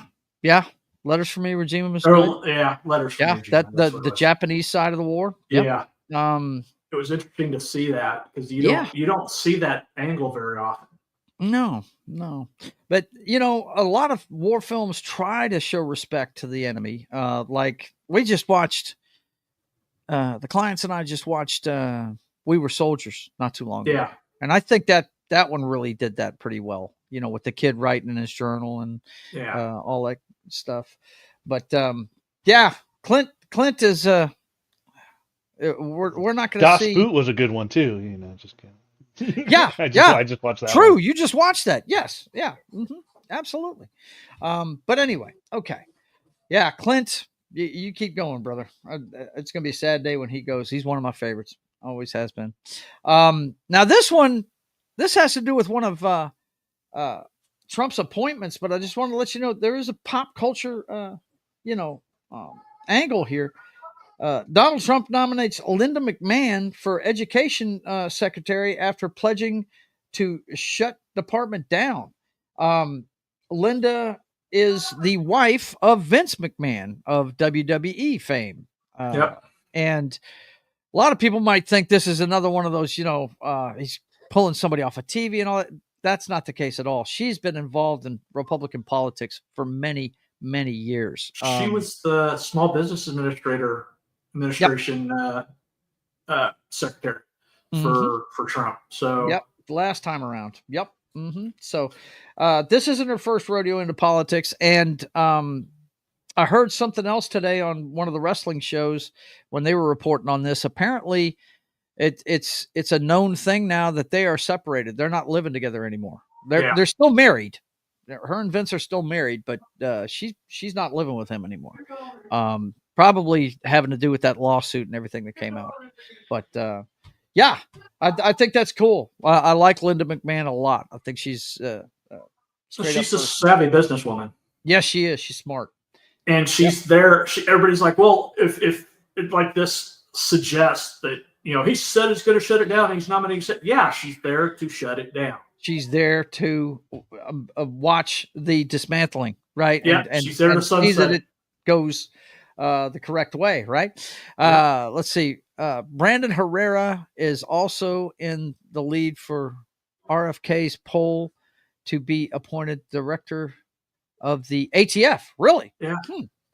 Letters from Iwo Jima was good. Yeah, Letters from Iwo Jima. That the Japanese side of the war. Yep. Yeah. It was interesting to see that because you don't see that angle very often. No. But a lot of war films try to show respect to the enemy. Like we just watched the clients and I just watched We Were Soldiers not too long ago. And I think that one really did that pretty well, with the kid writing in his journal and all that stuff. But Clint is we're not going to see. Das Boot was a good one too, just kidding. Yeah, I just watched that. True, one. You just watched that. Yes, yeah, absolutely. But anyway, okay, yeah, Clint, you keep going, brother. It's gonna be a sad day when he goes. He's one of my favorites. Always has been. Now this has to do with one of Trump's appointments, but I just want to let you know there is a pop culture, angle here. Donald Trump nominates Linda McMahon for Education Secretary after pledging to shut department down. Linda is the wife of Vince McMahon of WWE fame. And a lot of people might think this is another one of those, he's pulling somebody off of TV and all that. That's not the case at all. She's been involved in Republican politics for many, many years. She was the Small Business Administration secretary for Trump. So last time around. So this isn't her first rodeo into politics, and I heard something else today on one of the wrestling shows when they were reporting on this. Apparently, it's a known thing now that they are separated. They're not living together anymore. They're still married. Her and Vince are still married, but she's not living with him anymore. Probably having to do with that lawsuit and everything that came out. But I think that's cool. I like Linda McMahon a lot. I think she's she's a savvy businesswoman. Yes, she is. She's smart. And she's there. Everybody's like, well, if like this suggests that, he said he's going to shut it down. He's nominating. Yeah, she's there to shut it down. She's there to watch the dismantling, right? Yeah, and she's there to see that it goes the correct way, right? Let's see. Brandon Herrera is also in the lead for RFK's poll to be appointed director of the ATF. Really? Yeah.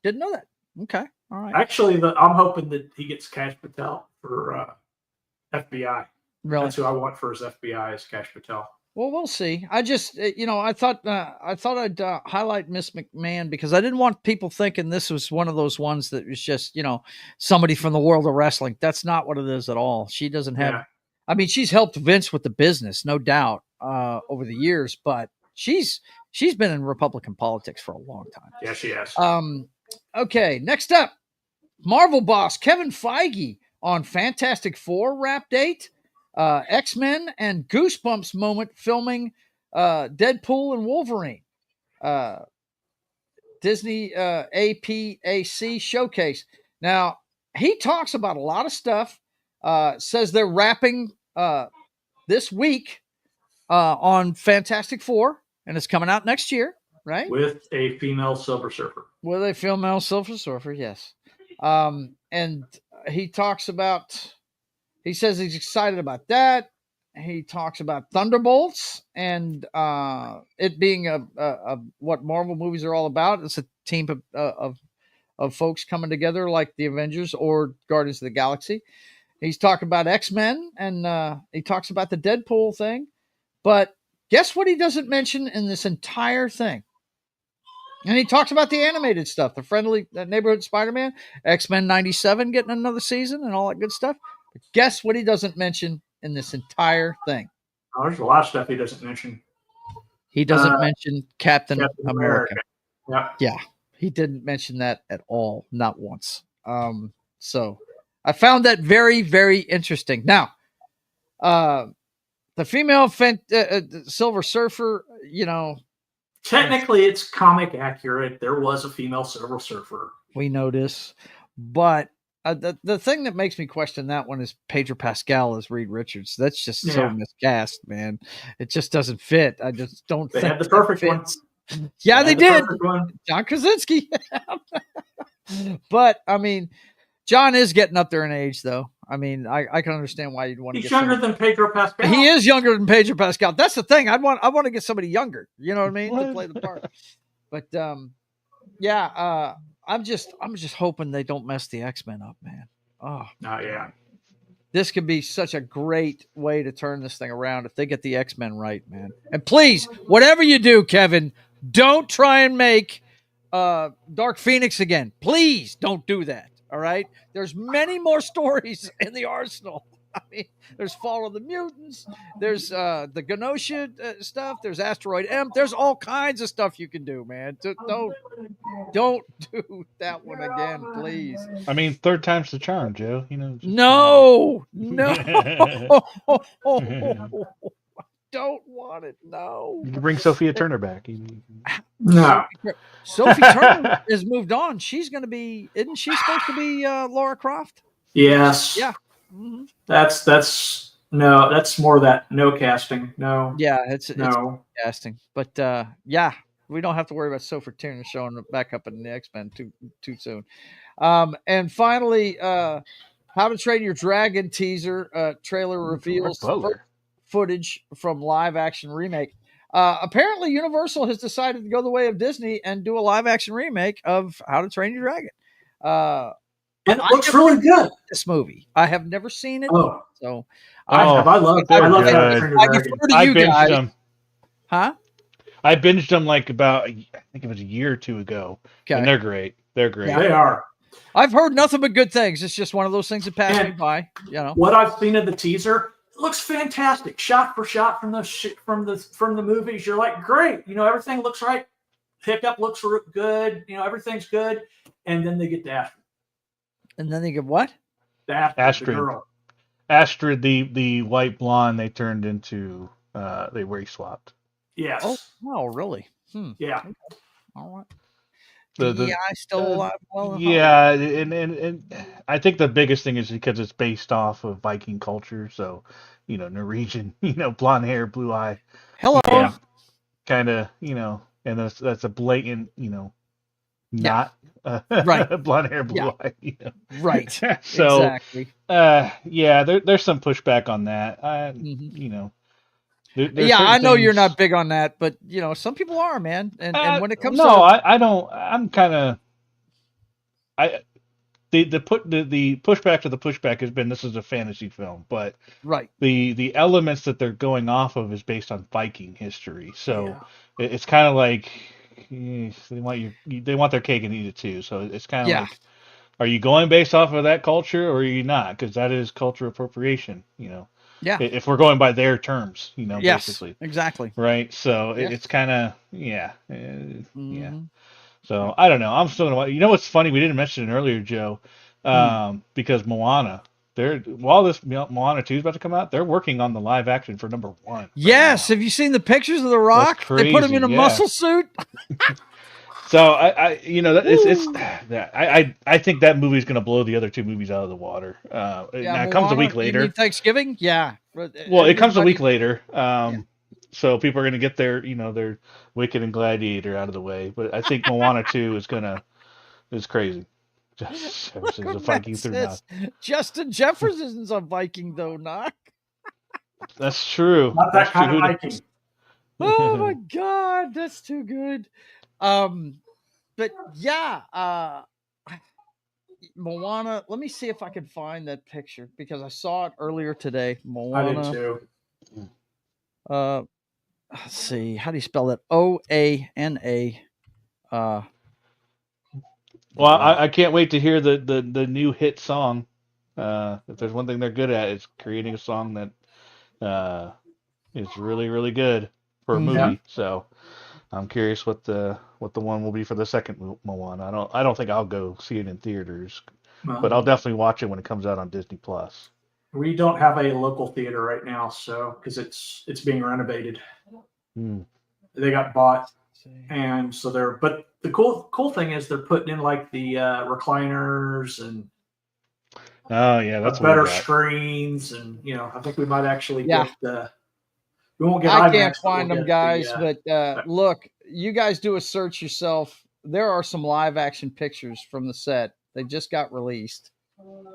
Didn't know that. Okay. All right. Actually, I'm hoping that he gets Kash Patel for FBI. Really? That's who I want for his FBI is Kash Patel. Well, we'll see. I just, I thought I'd highlight Miss McMahon because I didn't want people thinking this was one of those ones that was just, somebody from the world of wrestling. That's not what it is at all. She doesn't have. I mean, she's helped Vince with the business, no doubt, over the years, but she's been in Republican politics for a long time. Yeah, she has. Okay, next up, Marvel boss Kevin Feige on Fantastic Four wrap date, X-Men and Goosebumps moment filming Deadpool and Wolverine. Disney APAC showcase. Now, he talks about a lot of stuff, says they're wrapping this week on Fantastic Four, and it's coming out next year, right? With a female Silver Surfer. With a female Silver Surfer, yes. And he talks about, he says he's excited about that. He talks about Thunderbolts and it being a what Marvel movies are all about. It's a team of folks coming together like the Avengers or Guardians of the Galaxy. He's talking about X-Men and he talks about the Deadpool thing. But guess what he doesn't mention in this entire thing? And he talks about the animated stuff, the friendly neighborhood Spider-Man, X-Men 97 getting another season and all that good stuff. But guess what he doesn't mention in this entire thing? Oh, there's a lot of stuff he doesn't mention. He doesn't mention Captain America. Yeah, he didn't mention that at all, not once. So I found that very, very interesting. Now, the female Silver Surfer, Technically, it's comic accurate. There was a female Silver Surfer. We know this, but the thing that makes me question that one is Pedro Pascal as Reed Richards. That's just so miscast, man. It just doesn't fit. I just don't They think had the perfect one. Yeah, they did. One. John Krasinski. But I mean, John is getting up there in age, though. I mean, I can understand why you'd want to. He's younger than Pedro Pascal. He is younger than Pedro Pascal. That's the thing. I want to get somebody younger. You know what I mean, to play the part. But I'm just hoping they don't mess the X-Men up, man. Oh yeah. This could be such a great way to turn this thing around if they get the X-Men right, man. And please, whatever you do, Kevin, don't try and make Dark Phoenix again. Please don't do that. All right? There's many more stories in the arsenal. I mean, there's Fall of the Mutants. There's the Genosha stuff. There's Asteroid M. There's all kinds of stuff you can do, man. Don't do that one again, please. I mean, third time's the charm, Joe. You know. No. Don't want it. No. You can bring Sophia Turner back. No. Sophie Turner has moved on. She's going to be. Isn't she supposed to be Laura Croft? Yes. Yeah. Mm-hmm. That's more that no casting. No. Yeah, it's casting. But we don't have to worry about Sophie Turner showing back up in the X-Men too soon. And finally, How to Train Your Dragon teaser trailer reveals footage from live action remake. Apparently, Universal has decided to go the way of Disney and do a live action remake of How to Train Your Dragon. And it looks really good. This movie, I have never seen it. Oh, so I love it. I love it. I binged them. Huh? I binged them like about, I think it was a year or two ago. Okay. And they're great. They're great. Yeah, they are. I've heard nothing but good things. It's just one of those things that pass me by. You know what I've seen of the teaser. It looks fantastic, shot for shot from the movies. You're like, great. You know, everything looks right. Hiccup looks good. You know, everything's good. And then they get to Astrid. And then they get what? Astrid. The girl. Astrid, the white blonde, they turned into they race swapped. Yes. Oh, wow, really? Yeah. Okay. All right. The still alive. Well, yeah, and I think the biggest thing is because it's based off of Viking culture, so Norwegian, blonde hair, blue eye. Hello. Yeah, kind of, and that's a blatant, not right. blonde hair, blue eye. Right. So exactly. There's some pushback on that. I know you're not big on that, but some people are, man. And when it comes I don't. I'm kind of. The pushback to the pushback has been this is a fantasy film, but right. The elements that they're going off of is based on Viking history, so it's kind of like they want their cake and eat it too. So it's kind of like, are you going based off of that culture or are you not? Because that is culture appropriation, Yeah. If we're going by their terms, yes, basically. Exactly. Right. So it's kind of, yeah. So I don't know. I'm still going to, what's funny? We didn't mention it earlier, Joe, because Moana, while this Moana 2 is about to come out, they're working on the live action for number 1. Yes. Have you seen the pictures of The Rock? They put him in a muscle suit. So I think that movie is going to blow the other 2 movies out of the water. Now it comes a week later. You mean Thanksgiving? Yeah. Well, it comes a week later. So people are going to get their Wicked and Gladiator out of the way. But I think Moana 2 is crazy. Just a Viking through now. Justin Jefferson's a Viking though, Knock. That's true. Not that kind of Viking. Oh my God, that's too good. But yeah, Moana. Let me see if I can find that picture because I saw it earlier today. Moana. I did too. Let's see. How do you spell that? Oana. Well, I can't wait to hear the new hit song. If there's one thing they're good at, it's creating a song that is really, really good for a movie. Yeah. So I'm curious what the one will be for the second Moana. I don't think I'll go see it in theaters, but I'll definitely watch it when it comes out on Disney Plus. We don't have a local theater right now, so because it's being renovated. They got bought. And so but the cool thing is they're putting in like the recliners and that's better screens, and I think we might actually get we won't get I IMAX, can't but find we'll them, get guys, but look, you guys do a search yourself. There are some live action pictures from the set. They just got released.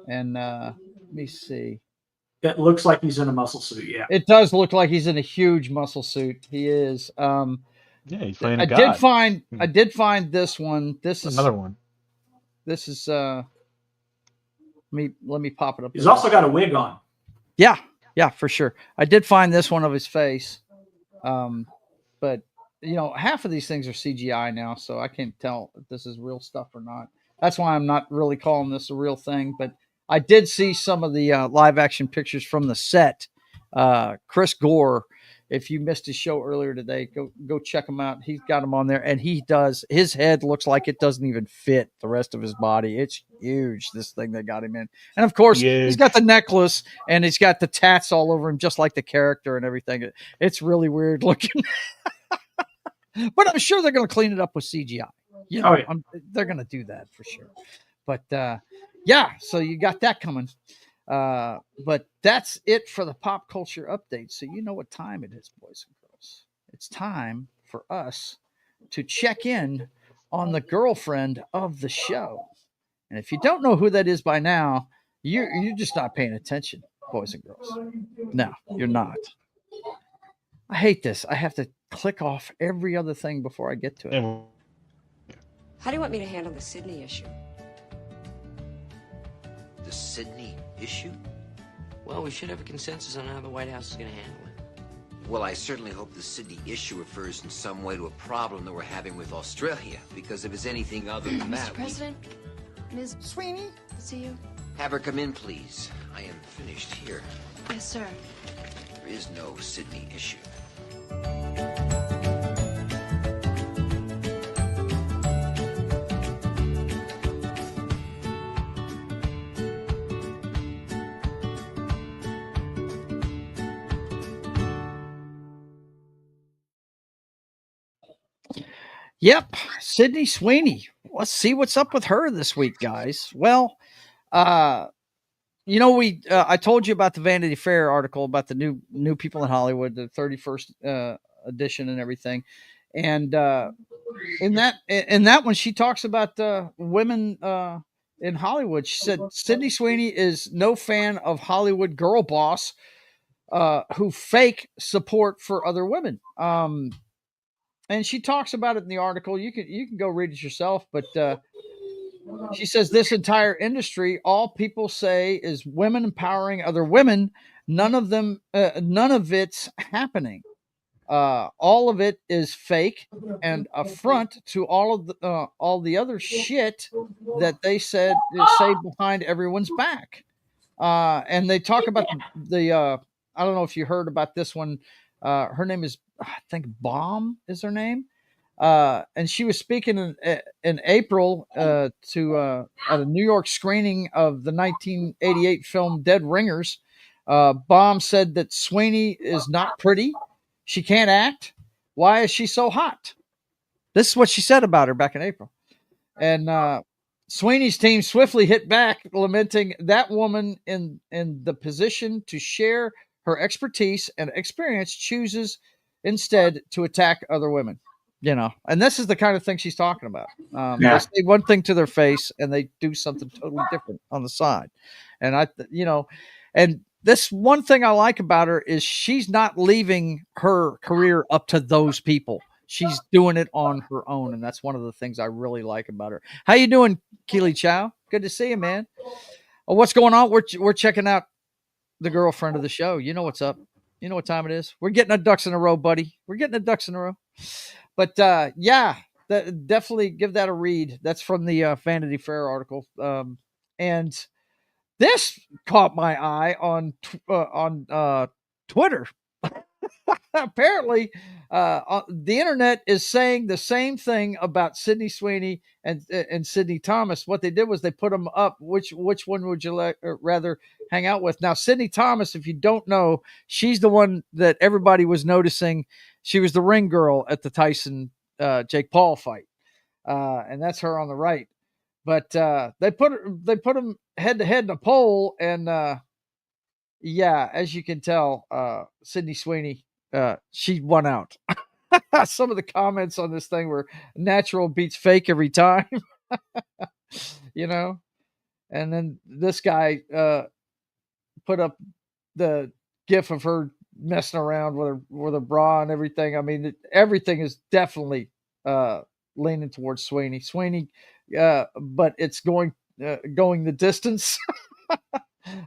And let me see. It looks like he's in a muscle suit. Yeah, it does look like he's in a huge muscle suit. He is. He's playing a I god. I did find this one. This is another one. This is. Let me pop it up. He's also got a wig on. Yeah, for sure. I did find this one of his face, but half of these things are CGI now, so I can't tell if this is real stuff or not. That's why I'm not really calling this a real thing. But I did see some of the live action pictures from the set. Chris Gore, if you missed his show earlier today, go check him out. He's got him on there, and his head looks like it doesn't even fit the rest of his body. It's huge, this thing they got him in. And of course, he's got the necklace and he's got the tats all over him, just like the character and everything. It's really weird looking. But I'm sure they're going to clean it up with CGI. They're going to do that for sure. But so you got that coming. But that's it for the pop culture update. So you know what time it is, boys and girls. It's time for us to check in on the girlfriend of the show. And if you don't know who that is by now, you're just not paying attention, boys and girls. No, you're not. I hate this. I have to click off every other thing before I get to it. How do you want me to handle the Sydney issue? The Sydney issue? Well, we should have a consensus on how the White House is going to handle it. Well, I certainly hope the Sydney issue refers in some way to a problem that we're having with Australia, because if it's anything other than that, Mr. President, Ms. Sweeney? To see you. Have her come in, please. I am finished here. Yes, sir. There is no Sydney issue. Yep, Sydney Sweeney. Let's see what's up with her this week, guys. Well, I told you about the Vanity Fair article about the new people in Hollywood, the 31st edition and everything. And in that one, she talks about women in Hollywood. She said Sydney Sweeney is no fan of Hollywood girl boss who fake support for other women. And she talks about it in the article. You can go read it yourself, but she says this entire industry, all people say is women empowering other women. None of it's happening. All of it is fake and a front to all the other shit that they say behind everyone's back. And they talk about the I don't know if you heard about this one. Her name is, I think, Baum is her name. And she was speaking in April at a New York screening of the 1988 film Dead Ringers. Baum said that Sweeney is not pretty. She can't act. Why is she so hot? This is what she said about her back in April. And Sweeney's team swiftly hit back, lamenting that woman in the position to share her expertise and experience chooses instead to attack other women. And this is the kind of thing she's talking about. They say one thing to their face and they do something totally different on the side. And and this one thing I like about her is she's not leaving her career up to those people. She's doing it on her own. And that's one of the things I really like about her. How you doing, Keely Chow? Good to see you, man. Oh, what's going on? We're checking out the girlfriend of the show. You know what's up. You know what time it is. We're getting our ducks in a row, buddy. We're getting the ducks in a row. But definitely give that a read. That's from the Vanity Fair article. And this caught my eye on Twitter. Apparently, the internet is saying the same thing about Sydney Sweeney and Sydney Thomas. What they did was they put them up. Which one would you rather hang out with? Now, Sydney Thomas, if you don't know, she's the one that everybody was noticing. She was the ring girl at the Tyson Jake Paul fight, and that's her on the right. But they put them head to head in a poll, and yeah, as you can tell, Sydney Sweeney, she won out. Some of the comments on this thing were natural beats fake every time, you know. And then this guy put up the gif of her messing around with her bra and everything. I mean, everything is definitely leaning towards Sweeney, but it's going the distance.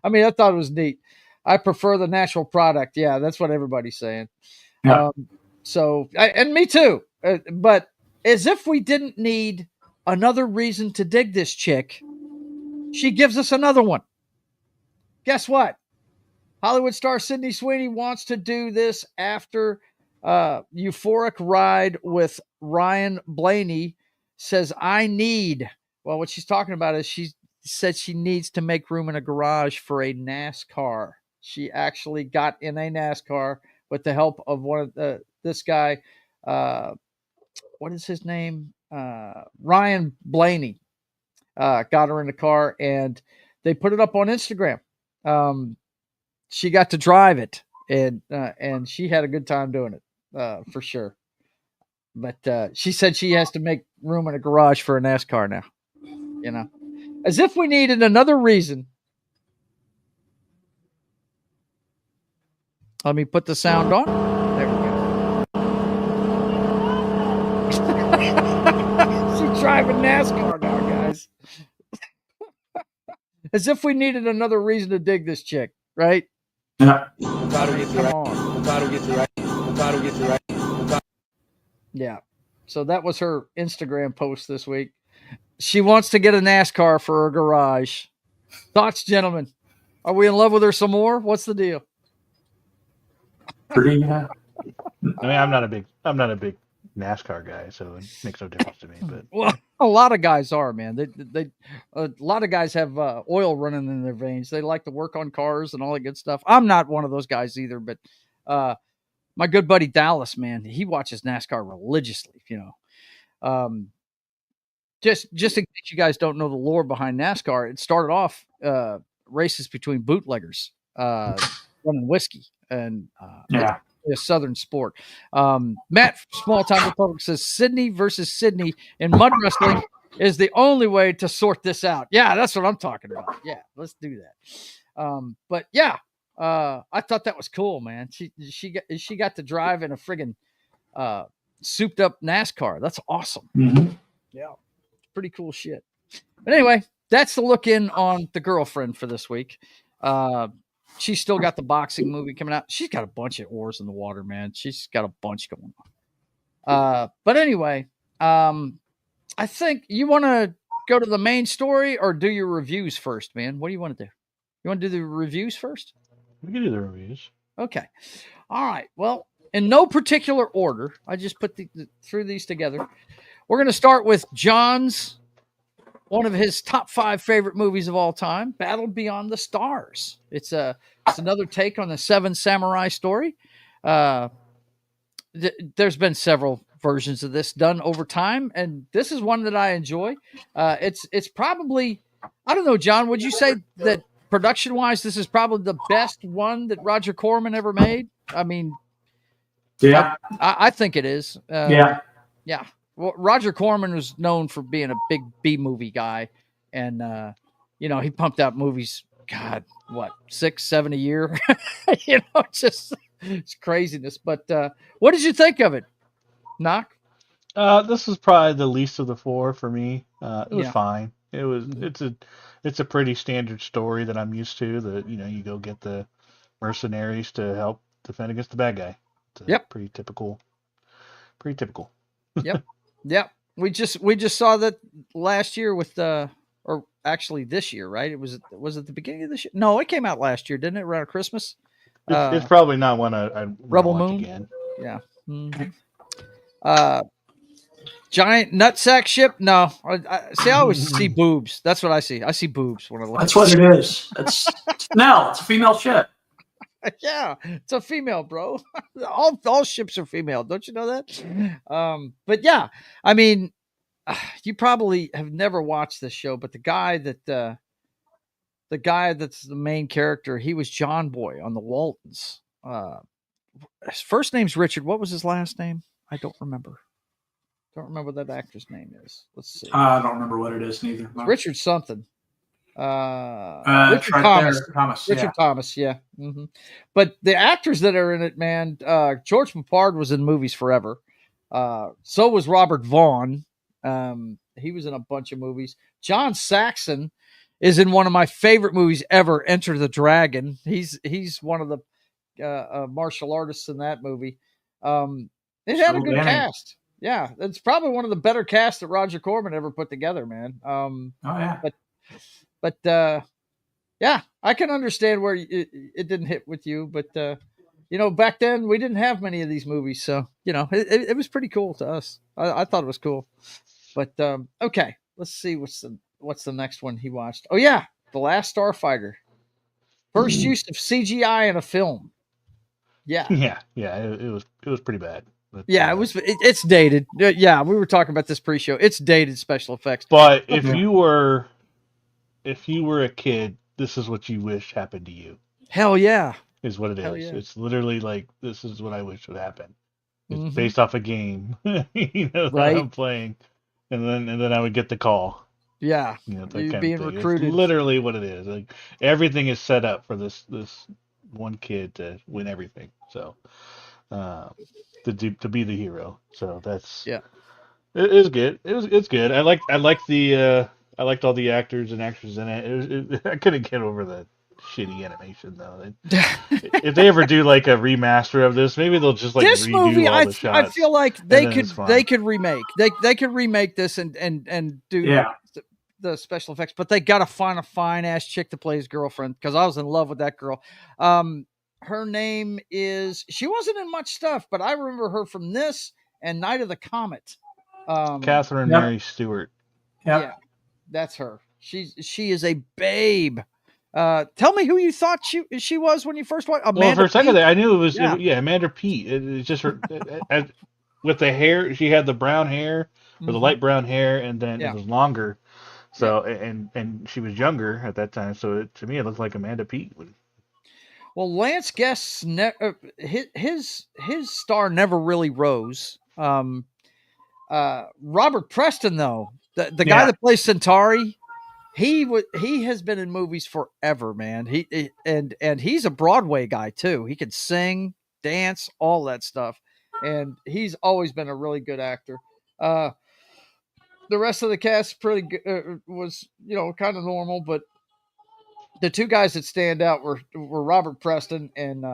I mean, I thought it was neat. I prefer the natural product. Yeah, that's what everybody's saying. Yeah. And me too. But as if we didn't need another reason to dig this chick, she gives us another one. Guess what? Hollywood star Sydney Sweeney wants to do this after euphoric ride with Ryan Blaney. Says, well, what she's talking about is she said she needs to make room in a garage for a NASCAR. She actually got in a NASCAR with the help of this guy. What is his name? Ryan Blaney. Got her in the car, and they put it up on Instagram. She got to drive it, and she had a good time doing it, for sure. But she said she has to make room in a garage for a NASCAR now. You know, as if we needed another reason. Let me put the sound on. There we go. She's driving NASCAR now, guys. As if we needed another reason to dig this chick, right? Yeah. Come on. Yeah. So that was her Instagram post this week. She wants to get a NASCAR for her garage. Thoughts, gentlemen? Are we in love with her some more? What's the deal? Pretty. I mean, I'm not a big NASCAR guy, so it makes no difference to me. But well, a lot of guys are, man. They a lot of guys have oil running in their veins. They like to work on cars and all that good stuff. I'm not one of those guys either, but my good buddy Dallas, man, he watches NASCAR religiously. You know, just in case you guys don't know the lore behind NASCAR, it started off races between bootleggers running whiskey, and a Southern sport. Matt, Small Time Republic, says Sydney versus Sydney in mud wrestling is the only way to sort this out. Yeah, that's what I'm talking about. Yeah, let's do that. But yeah, I thought that was cool, man. She got to drive in a friggin' souped up NASCAR. That's awesome. Mm-hmm. Yeah, pretty cool shit. But anyway, that's the look in on the girlfriend for this week. She's still got the boxing movie coming out. She's got a bunch of oars in the water, man. She's got a bunch going on. But anyway, I think you want to go to the main story or do your reviews first, man. What do you want to do? You want to do the reviews first? We can do the reviews. Okay. All right. Well, in no particular order, I just put threw these together. We're going to start with John's one of his top 5 favorite movies of all time, Battle Beyond the Stars. It's another take on the Seven Samurai story. There's been several versions of this done over time, and this is one that I enjoy. It's probably, I don't know, John, would you say that production-wise, this is probably the best one that Roger Corman ever made? I mean, yeah, I think it is. Yeah. Well, Roger Corman was known for being a big B-movie guy, and he pumped out movies. God, what 6-7 a year? It's craziness. But what did you think of it, Knock? This is probably the least of the 4 for me. It was fine. It's a pretty standard story that I'm used to. That you go get the mercenaries to help defend against the bad guy. It's pretty typical. Yep. We just saw that last year with or actually this year, right? It was it the beginning of this year? No, it came out last year, didn't it? Around Christmas. It's probably not one I Rebel watch Moon again. Yeah. Mm-hmm. Giant nutsack ship? No. I always see boobs. That's what I see. I see boobs when I look. That's what it is. It's a female ship. Yeah, it's a female, bro. all ships are female. Don't you know that? But yeah, I mean, you probably have never watched this show, but the guy that's the main character, he was John Boy on the Waltons. His first name's Richard. What was his last name? I don't remember. Don't remember what that actor's name is. Let's see. I don't remember what it is neither. It's Richard something. Richard right Thomas. there, Thomas. Richard Thomas, yeah. Mm-hmm. But the actors that are in it, man, George Peppard was in movies forever. So was Robert Vaughn. He was in a bunch of movies. John Saxon is in one of my favorite movies ever, Enter the Dragon. He's one of the martial artists in that movie. It had a good cast. Yeah, it's probably one of the better casts that Roger Corman ever put together, man. But yeah, I can understand where it didn't hit with you. But back then we didn't have many of these movies, so it was pretty cool to us. I thought it was cool. But okay, let's see what's the next one he watched. Oh yeah, The Last Starfighter. First use of CGI in a film. Yeah. It was pretty bad. But, yeah, it's dated. Yeah, we were talking about this pre-show. It's dated special effects. But if you were a kid, this is what you wish happened to you. Hell yeah. Is what it is. Yeah. It's literally like, this is what I wish would happen. It's based off a game, that I'm playing, and then I would get the call. Yeah, that you're being recruited. It's literally what it is. Like, everything is set up for this one kid to win everything. So, to be the hero. So that's it is good. It's good. I liked all the actors and actresses in it. I couldn't get over the shitty animation though. If they ever do like a remaster of this, maybe they'll just like this redo movie. all the shots. I feel like they could remake. They could remake this and do the special effects, but they got to find a fine ass chick to play his girlfriend, because I was in love with that girl. Her name is, she wasn't in much stuff, but I remember her from this and Night of the Comet. Catherine Mary Stewart. Yeah, that's her. She is a babe. Tell me who you thought she was when you first watched. Well, for a second there, I knew it was Amanda Peet. It's just her with the hair. She had the brown hair, or the light brown hair, and then it was longer. So and she was younger at that time. So to me, it looked like Amanda Peet. Well, Lance Guest's his star never really rose. Robert Preston, though, the guy that plays Centauri, he has been in movies forever, man. And he's a Broadway guy too. He can sing, dance, all that stuff, and he's always been a really good actor. The rest of the cast was kind of normal, but the two guys that stand out were Robert Preston and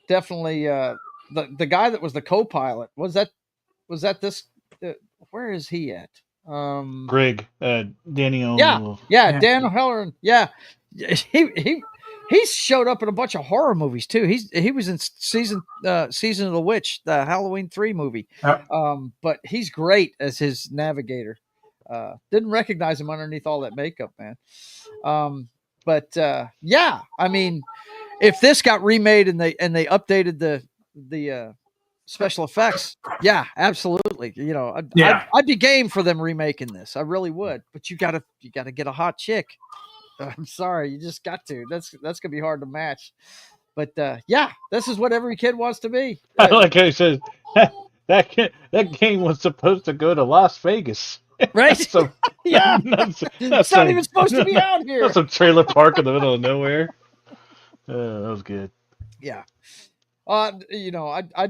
definitely the guy that was the co-pilot. Was that this? Where is he at? Greg, Daniel. Yeah, Daniel Halloran. Yeah, he showed up in a bunch of horror movies too. He was in season of the Witch, the Halloween 3 movie. But he's great as his navigator. Didn't recognize him underneath all that makeup, man. But I mean, if this got remade and they updated the special effects, absolutely. I'd be game for them remaking this. I really would. But you gotta get a hot chick. I'm sorry, you just got to. That's gonna be hard to match. But this is what every kid wants to be. I like how he says that game was supposed to go to Las Vegas. Right? So it's not even supposed to be out here. That's some trailer park in the middle of nowhere. That was good. Yeah. I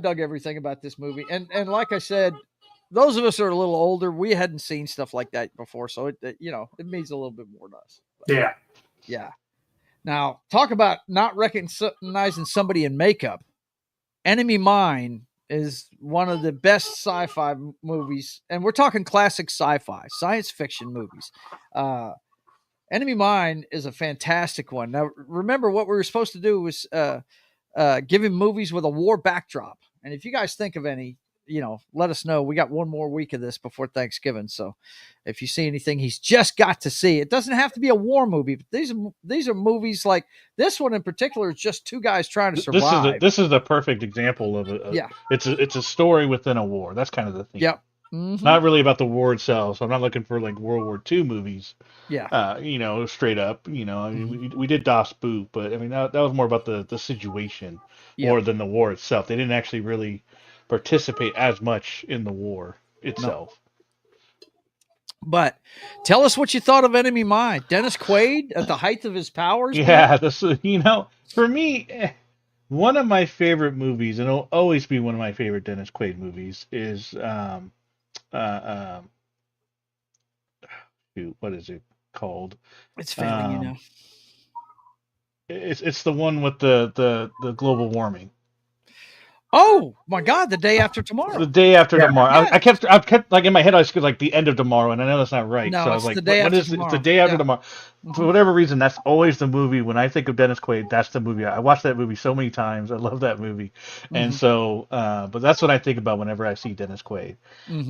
dug everything about this movie, and like I said, those of us who are a little older, we hadn't seen stuff like that before, so it means a little bit more to us. But, yeah. Now, talk about not recognizing somebody in makeup. Enemy Mine is one of the best sci-fi movies, and we're talking classic sci-fi, science fiction movies. Enemy Mine is a fantastic one. Now, remember what we were supposed to do was give him movies with a war backdrop. And if you guys think of any, let us know. We got one more week of this before Thanksgiving. So if you see anything he's just got to see, it doesn't have to be a war movie. But these are movies like this one in particular is just two guys trying to survive. This is the perfect example of it's a story within a war. That's kind of the thing. Yep. Mm-hmm. Not really about the war itself. So I'm not looking for like World War II movies. Yeah. Straight up. I mean, we did Das Boot, but I mean that was more about the situation more than the war itself. They didn't actually really participate as much in the war itself. No. But tell us what you thought of Enemy Mine. Dennis Quaid at the height of his powers. Yeah, for me, one of my favorite movies, and it'll always be one of my favorite Dennis Quaid movies, is what is it called? It's failing, It's the one with the global warming. Oh my God! The Day After Tomorrow. The Day After Tomorrow. Yeah. I kept like in my head. I was like the end of tomorrow, and I know that's not right. No, so I was like, what is it? It's the Day After Tomorrow. For whatever reason, that's always the movie. When I think of Dennis Quaid, that's the movie. I watched that movie so many times. I love that movie, and so, but that's what I think about whenever I see Dennis Quaid, in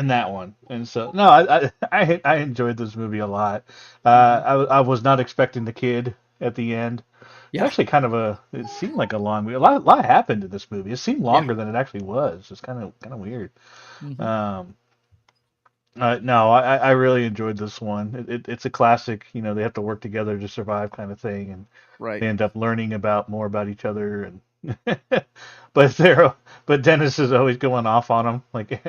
that one. And so, no, I enjoyed this movie a lot. I was not expecting the kid at the end. Yeah. Actually, it seemed like a long movie. A lot happened in this movie. It seemed longer than it actually was. It's kind of weird. No, I really enjoyed this one. It's a classic. They have to work together to survive kind of thing, and they end up learning more about each other. And but Dennis is always going off on him, like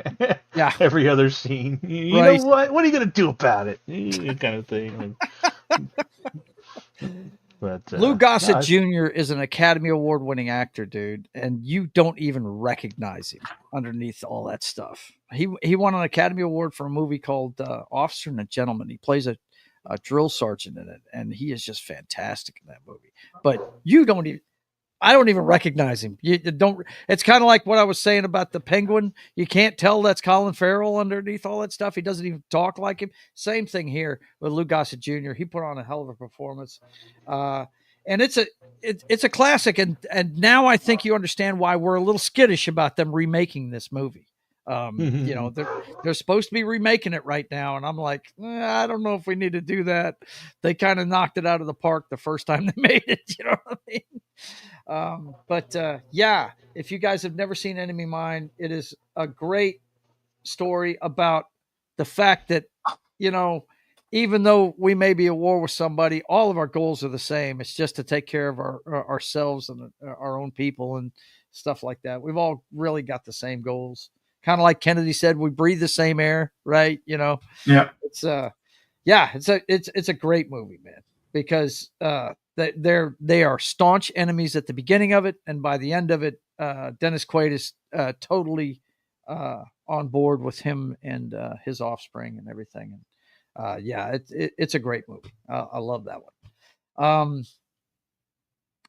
every other scene. You know what? What are you gonna do about it? Kind of thing. But Lou Gossett Jr. is an Academy Award winning actor, dude, and you don't even recognize him underneath all that stuff. He won an Academy Award for a movie called Officer and a Gentleman. He plays a drill sergeant in it, and he is just fantastic in that movie. But I don't even recognize him. You don't. It's kind of like what I was saying about the Penguin. You can't tell that's Colin Farrell underneath all that stuff. He doesn't even talk like him. Same thing here with Lou Gossett Jr. He put on a hell of a performance, and it's a classic. And now I think you understand why we're a little skittish about them remaking this movie. They're supposed to be remaking it right now, and I'm like, I don't know if we need to do that. They kind of knocked it out of the park the first time they made it. You know what I mean? If you guys have never seen Enemy Mine, it is a great story about the fact that, even though we may be at war with somebody, all of our goals are the same. It's just to take care of ourselves and our own people and stuff like that. We've all really got the same goals. Kind of like Kennedy said, we breathe the same air, right? Yeah. It's a great movie, man, because they are staunch enemies at the beginning of it, and by the end of it, Dennis Quaid is totally on board with him and his offspring and everything. And it's a great movie. I love that one.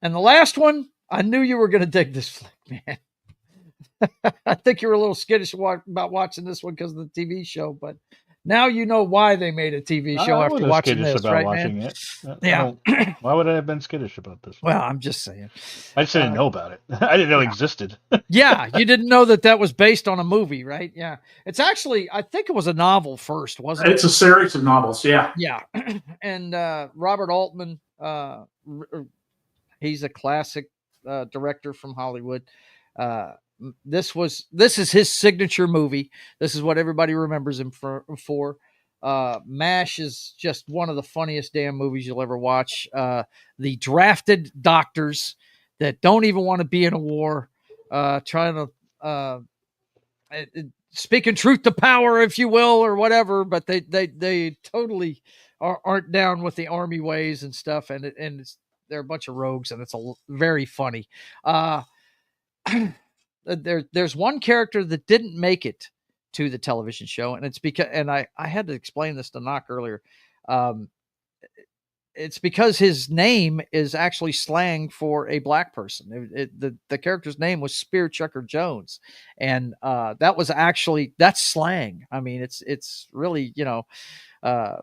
And the last one, I knew you were going to dig this flick, man. I think you were a little skittish about watching this one because of the TV show, but now you know why they made a TV show after watching this, right, man? Yeah. Why would I have been skittish about this one? Well, I'm just saying. I just didn't know about it. I didn't know it existed. Yeah, you didn't know that was based on a movie, right? Yeah. It's actually, I think it was a novel first, wasn't it? It's a series of novels, yeah. Yeah. And Robert Altman, he's a classic director from Hollywood. This is his signature movie. This is what everybody remembers him for. MASH is just one of the funniest damn movies you'll ever watch. The drafted doctors that don't even want to be in a war, trying to speaking truth to power, if you will, or whatever, but they totally aren't down with the army ways and stuff, and they're a bunch of rogues, and it's very funny. There's one character that didn't make it to the television show, and it's because, and I had to explain this to Knock earlier. It's because his name is actually slang for a black person. The character's name was Spear Chucker Jones, and that's slang. I mean, it's really, a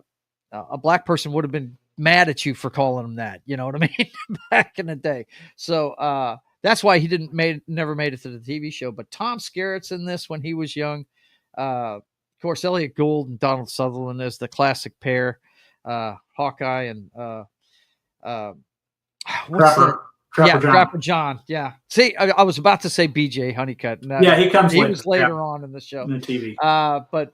black person would have been mad at you for calling him that. You know what I mean? Back in the day. So, That's why he never made it to the TV show. But Tom Skerritt's in this when he was young. Of course, Elliot Gould and Donald Sutherland is the classic pair. Hawkeye and what's Trapper, John. Trapper John. Yeah. See, I was about to say BJ Honeycutt. He comes. He was later on in the show. In the TV. But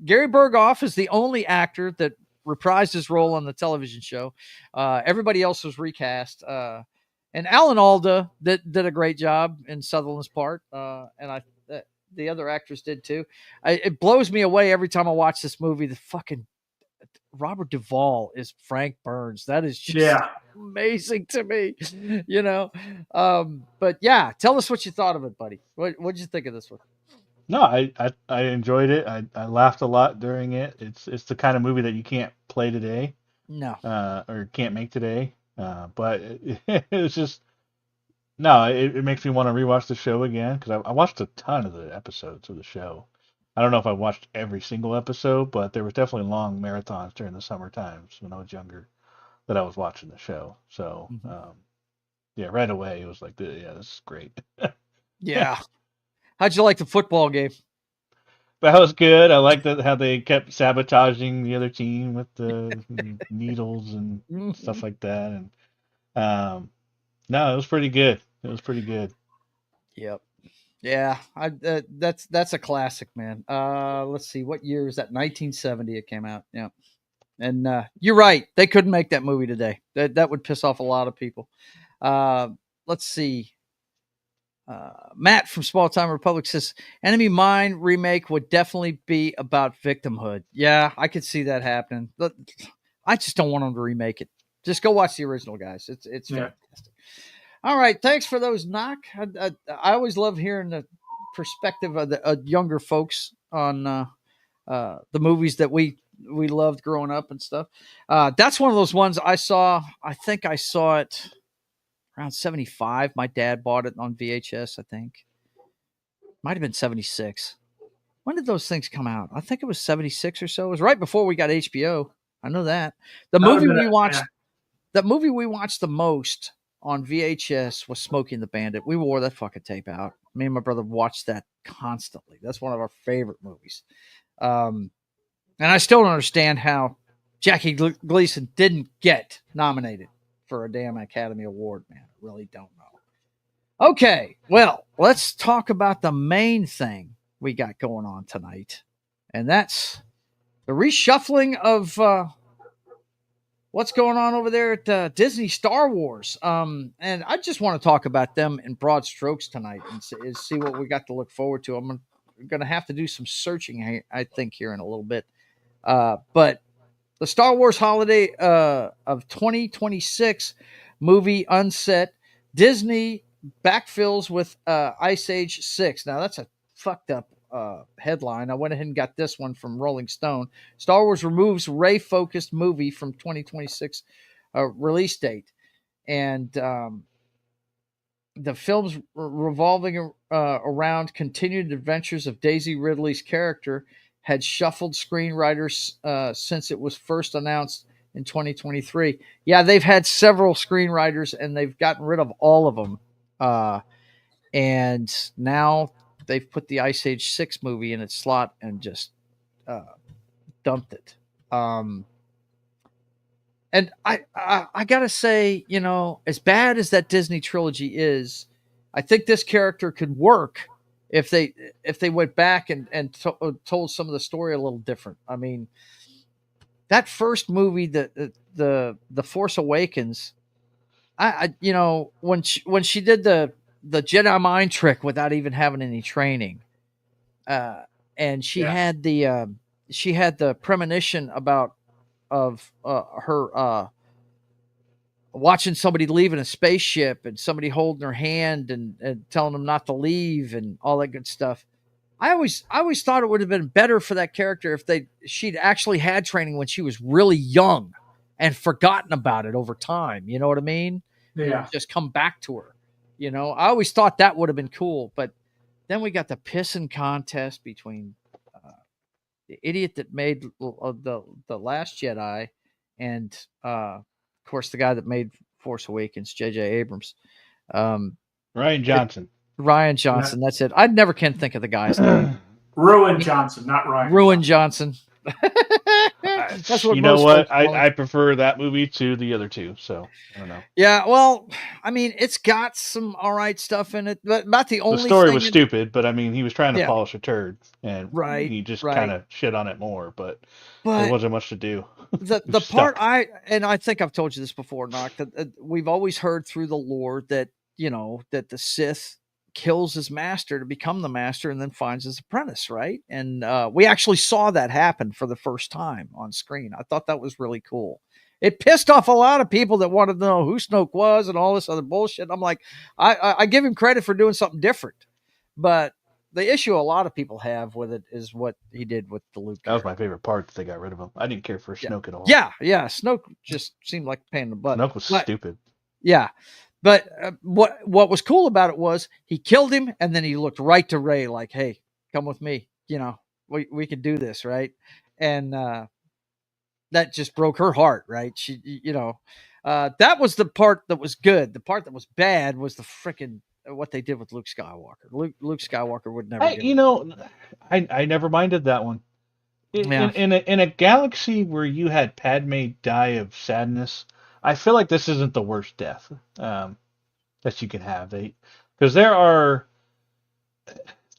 Gary Berghoff is the only actor that reprised his role on the television show. Everybody else was recast. And Alan Alda did a great job in Sutherland's part. And the other actors did too. It blows me away every time I watch this movie. The fucking Robert Duvall is Frank Burns. That is just amazing to me, you know. But yeah, tell us what you thought of it, buddy. What did you think of this one? No, I enjoyed it. I laughed a lot during it. It's the kind of movie that you can't play today. No. Or can't make today. But it was just it makes me want to rewatch the show again because I watched a ton of the episodes of the show. I don't know if I watched every single episode, but there was definitely long marathons during the summer times when I was younger that I was watching the show. So, right away it was like, this is great. Yeah. How'd you like the football game? That was good. I liked how they kept sabotaging the other team with the needles and stuff like that. And no, it was pretty good. Yep. Yeah, that's a classic, man. Let's see, what year is that? 1970 it came out. Yeah. And you're right. They couldn't make that movie today. That would piss off a lot of people. Let's see. Matt from Small Time Republic says Enemy Mine remake would definitely be about victimhood. Yeah, I could see that happening. But I just don't want them to remake it. Just go watch the original, guys. It's fantastic. All right, thanks for those, Knock. I always love hearing the perspective of the younger folks on the movies that we loved growing up and stuff. That's one of those ones I saw. I think I saw it around 75. My dad bought it on VHS, I think. Might have been 76. When did those things come out? I think it was 76 or so. It was right before we got HBO. I know that. The movie we watched the most on VHS was Smokey and the Bandit. We wore that fucking tape out. Me and my brother watched that constantly. That's one of our favorite movies. And I still don't understand how Jackie Gleason didn't get nominated for a damn Academy Award, man. I really don't know. Okay, well, let's talk about the main thing we got going on tonight. And that's the reshuffling of what's going on over there at Disney Star Wars. And I just want to talk about them in broad strokes tonight and see what we got to look forward to. I'm going to have to do some searching, I think, here in a little bit. But the Star Wars holiday of 2026 movie unset, Disney backfills with Ice Age 6. Now, that's a fucked up headline. I went ahead and got this one from Rolling Stone. Star Wars removes Rey-focused movie from 2026 release date. And the film's revolving around continued adventures of Daisy Ridley's character had shuffled screenwriters since it was first announced in 2023. Yeah, they've had several screenwriters, and they've gotten rid of all of them. And now they've put the Ice Age 6 movie in its slot and just dumped it. And I got to say, you know, as bad as that Disney trilogy is, I think this character could work if they went back and told some of the story a little different. I mean, that first movie, the Force Awakens, I you know, when she did the Jedi mind trick without even having any training, and she had the premonition of her watching somebody leave in a spaceship and somebody holding her hand and telling them not to leave and all that good stuff. I always thought it would have been better for that character if she'd actually had training when she was really young and forgotten about it over time. You know what I mean? Yeah. And just come back to her. You know, I always thought that would have been cool, but then we got the pissing contest between the idiot that made the Last Jedi and of course the guy that made Force Awakens, J.J. Abrams. Ryan Johnson. Ryan Johnson. That's it. I never can think of the guy's name. Ruin Johnson, not Ryan. Ruin Johnson. That's what you know most what? folks call him. I prefer that movie to the other two, so I don't know. Yeah, well, I mean, it's got some all right stuff in it, but not the only. The story thing was stupid, but I mean, he was trying to Yeah. polish a turd, and Right, he just right. kind of shit on it more. But there But wasn't much to do. the part I think I've told you this before, Knock, that we've always heard through the lore that that the Sith kills his master to become the master and then finds his apprentice, right? And we actually saw that happen for the first time on screen. I thought that was really cool. It pissed off a lot of people that wanted to know who Snoke was and all this other bullshit. I'm like, I give him credit for doing something different, but the issue a lot of people have with it is what he did with the Luke. That was my favorite part that they got rid of him. I didn't care for Snoke at all. Yeah. Snoke just seemed like a pain in the butt. Snoke was stupid. Yeah. But what was cool about it was he killed him, and then he looked right to Rey like, "Hey, come with me. We can do this, right?" And that just broke her heart, right? She, that was the part that was good. The part that was bad was the freaking what they did with Luke Skywalker. Luke Skywalker would never. I never minded that one. In a galaxy where you had Padme die of sadness, I feel like this isn't the worst death that you can have. Because there are.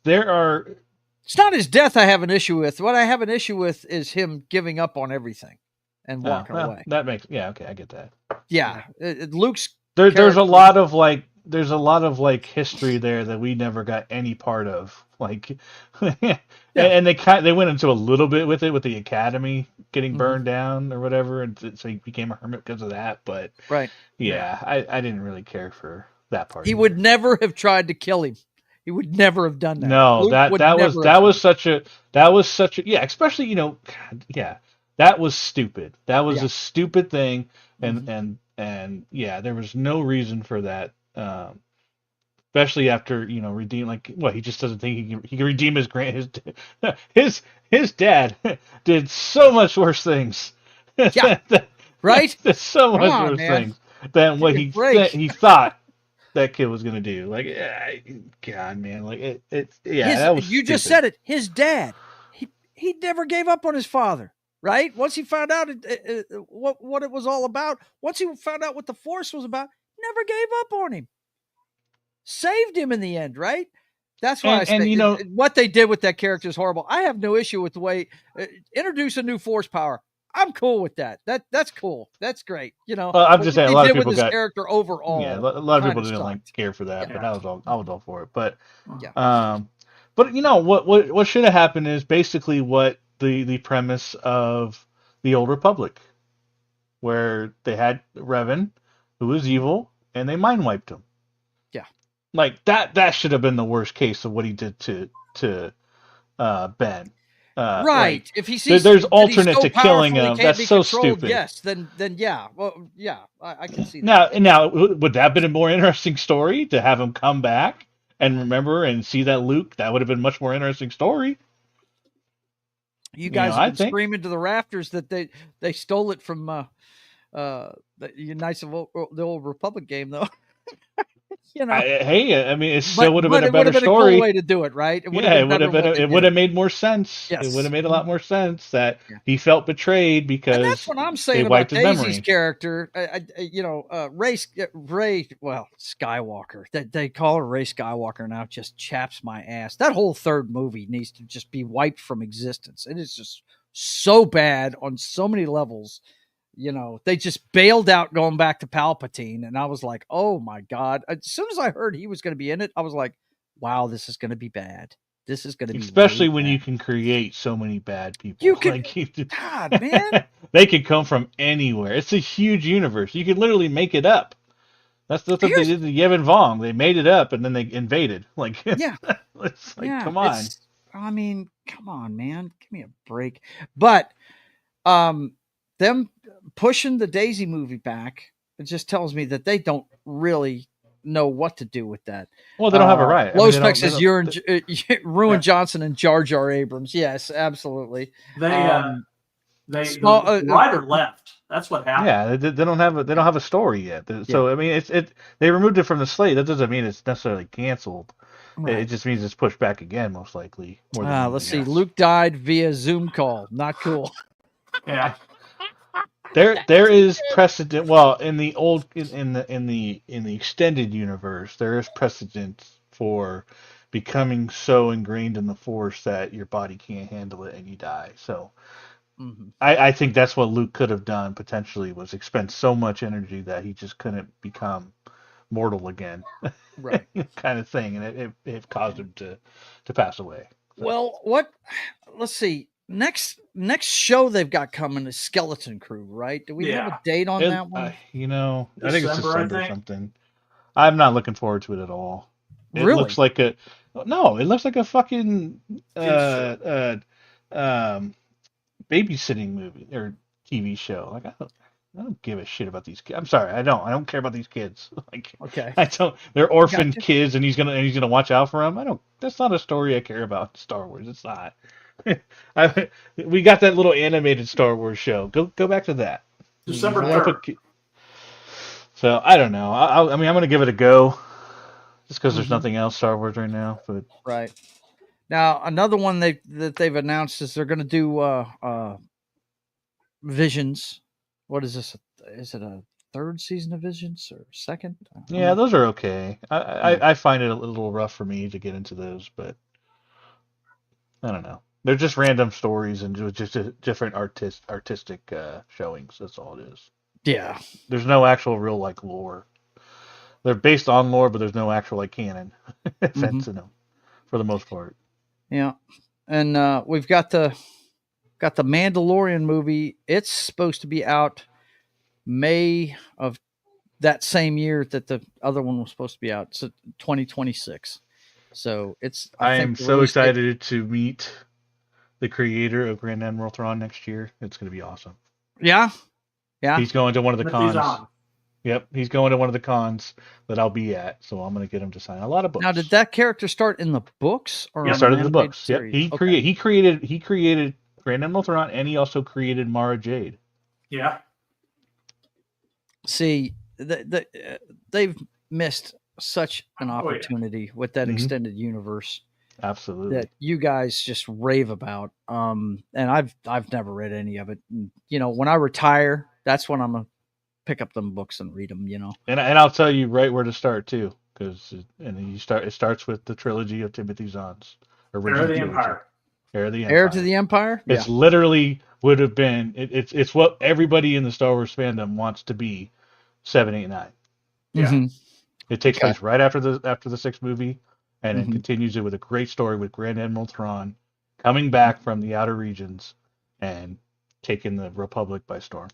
It's not his death I have an issue with. What I have an issue with is him giving up on everything and walking away. That makes I get that. Yeah, Luke's. There's a lot of history there that we never got any part of. And they went into a little bit with it with the Academy getting burned down or whatever, and so he became a hermit because of that. But right, I didn't really care for that part. He would never have tried to kill him. He would never have done that. No, that was such a especially that was stupid. That was a stupid thing, and there was no reason for that. Especially after redeem he just doesn't think he can redeem his dad did so much worse things. Yeah, right. So much worse things than what he thought that kid was gonna do. God, man, that was. You just said it. His dad, he never gave up on his father. Right. Once he found out what it was all about, once he found out what the Force was about, never gave up on him. Saved him in the end, right? That's why I say what they did with that character is horrible. I have no issue with the way introduce a new Force power. I'm cool with that. That's cool. That's great. I'm just saying a lot of people got character overall. Yeah, a lot of people didn't care for that, but I was all for it. But what should have happened is basically what the premise of the Old Republic, where they had Revan, who was evil, and they mind wiped him. That should have been the worst case of what he did to Ben. Right. If he sees there's alternate to killing him, that's so stupid. Yes, then yeah. Well, yeah, I can see that. Now, would that have been a more interesting story to have him come back and remember and see that Luke? That would have been a much more interesting story. You guys have been screaming to the rafters that they stole it from the Knights of the Old Republic game, though. I mean, it still would have been a better story. A cool way to do it, right? It would have made more sense. Yes. It would have made a lot more sense that he felt betrayed because and that's what I'm saying about Daisy's character. Rey, well, Skywalker. They call her Rey Skywalker now. Just chaps my ass. That whole third movie needs to just be wiped from existence. It is just so bad on so many levels. They just bailed out going back to Palpatine. And I was like, oh my God. As soon as I heard he was going to be in it, I was like, wow, this is going to be bad. This is going to be especially really when bad. you can create so many bad people. You can, God, man. They could come from anywhere. It's a huge universe. You could literally make it up. That's what they did to Yevon Vong. They made it up and then they invaded. It's come on. I mean, come on, man. Give me a break. But, them pushing the Daisy movie back, it just tells me that they don't really know what to do with that. Well, they don't have a right. Low Specs is Ruin Johnson and Jar Jar Abrams. Yes, absolutely. The writer left. That's what happened. Yeah, they don't have a story yet. So I mean, they removed it from the slate. That doesn't mean it's necessarily canceled. Right. It just means it's pushed back again, most likely. Let's see. Luke died via Zoom call. Not cool. Yeah. There is precedent. Well, in the old in the extended universe, there is precedent for becoming so ingrained in the Force that your body can't handle it and you die. So, I think that's what Luke could have done potentially, was expend so much energy that he just couldn't become mortal again, right? Kind of thing, and it caused him to pass away. So. Well, let's see. Next show they've got coming is Skeleton Crew, right? Do we have a date on that one? I think it's December or something. I'm not looking forward to it at all. It looks like it looks like a fucking babysitting movie or TV show. Like, I don't give a shit about these kids. I'm sorry, I don't care about these kids. Like, okay, they're orphan kids, and he's gonna watch out for them. That's not a story I care about in Star Wars. It's not. We got that little animated Star Wars show. Go back to that. December 3rd. So I don't know. I mean, I'm gonna give it a go, just because there's nothing else Star Wars right now. But right now, another one that they've announced is they're gonna do Visions. What is this? Is it a third season of Visions or second? Yeah, those are okay. I find it a little rough for me to get into those, but I don't know. They're just random stories and just different artistic showings. That's all it is. Yeah. There's no actual real lore. They're based on lore, but there's no actual canon events in them for the most part. Yeah, and we've got the Mandalorian movie. It's supposed to be out May of that same year that the other one was supposed to be out. So 2026. So it's. I am so excited to meet the creator of Grand Admiral Thrawn next year. It's going to be awesome. Yeah. He's going to one of the cons. Yep, he's going to one of the cons that I'll be at, so I'm going to get him to sign a lot of books. Now, did that character start in the books? Or he started in the books. Yep, he created Grand Admiral Thrawn, and he also created Mara Jade. Yeah. See, they've missed such an opportunity with that extended universe. Absolutely. That you guys just rave about. And I've never read any of it. And, when I retire, that's when I'm gonna pick up them books and read them. And I'll tell you right where to start too, because it starts with the trilogy of Timothy Zahn's original Heir of the Empire. Heir to the Empire. It's literally would have been. It's what everybody in the Star Wars fandom wants to be. 7, 8, 9. Yeah. It takes place right after the sixth movie. And it continues it with a great story with Grand Admiral Thrawn coming back from the outer regions and taking the Republic by storm.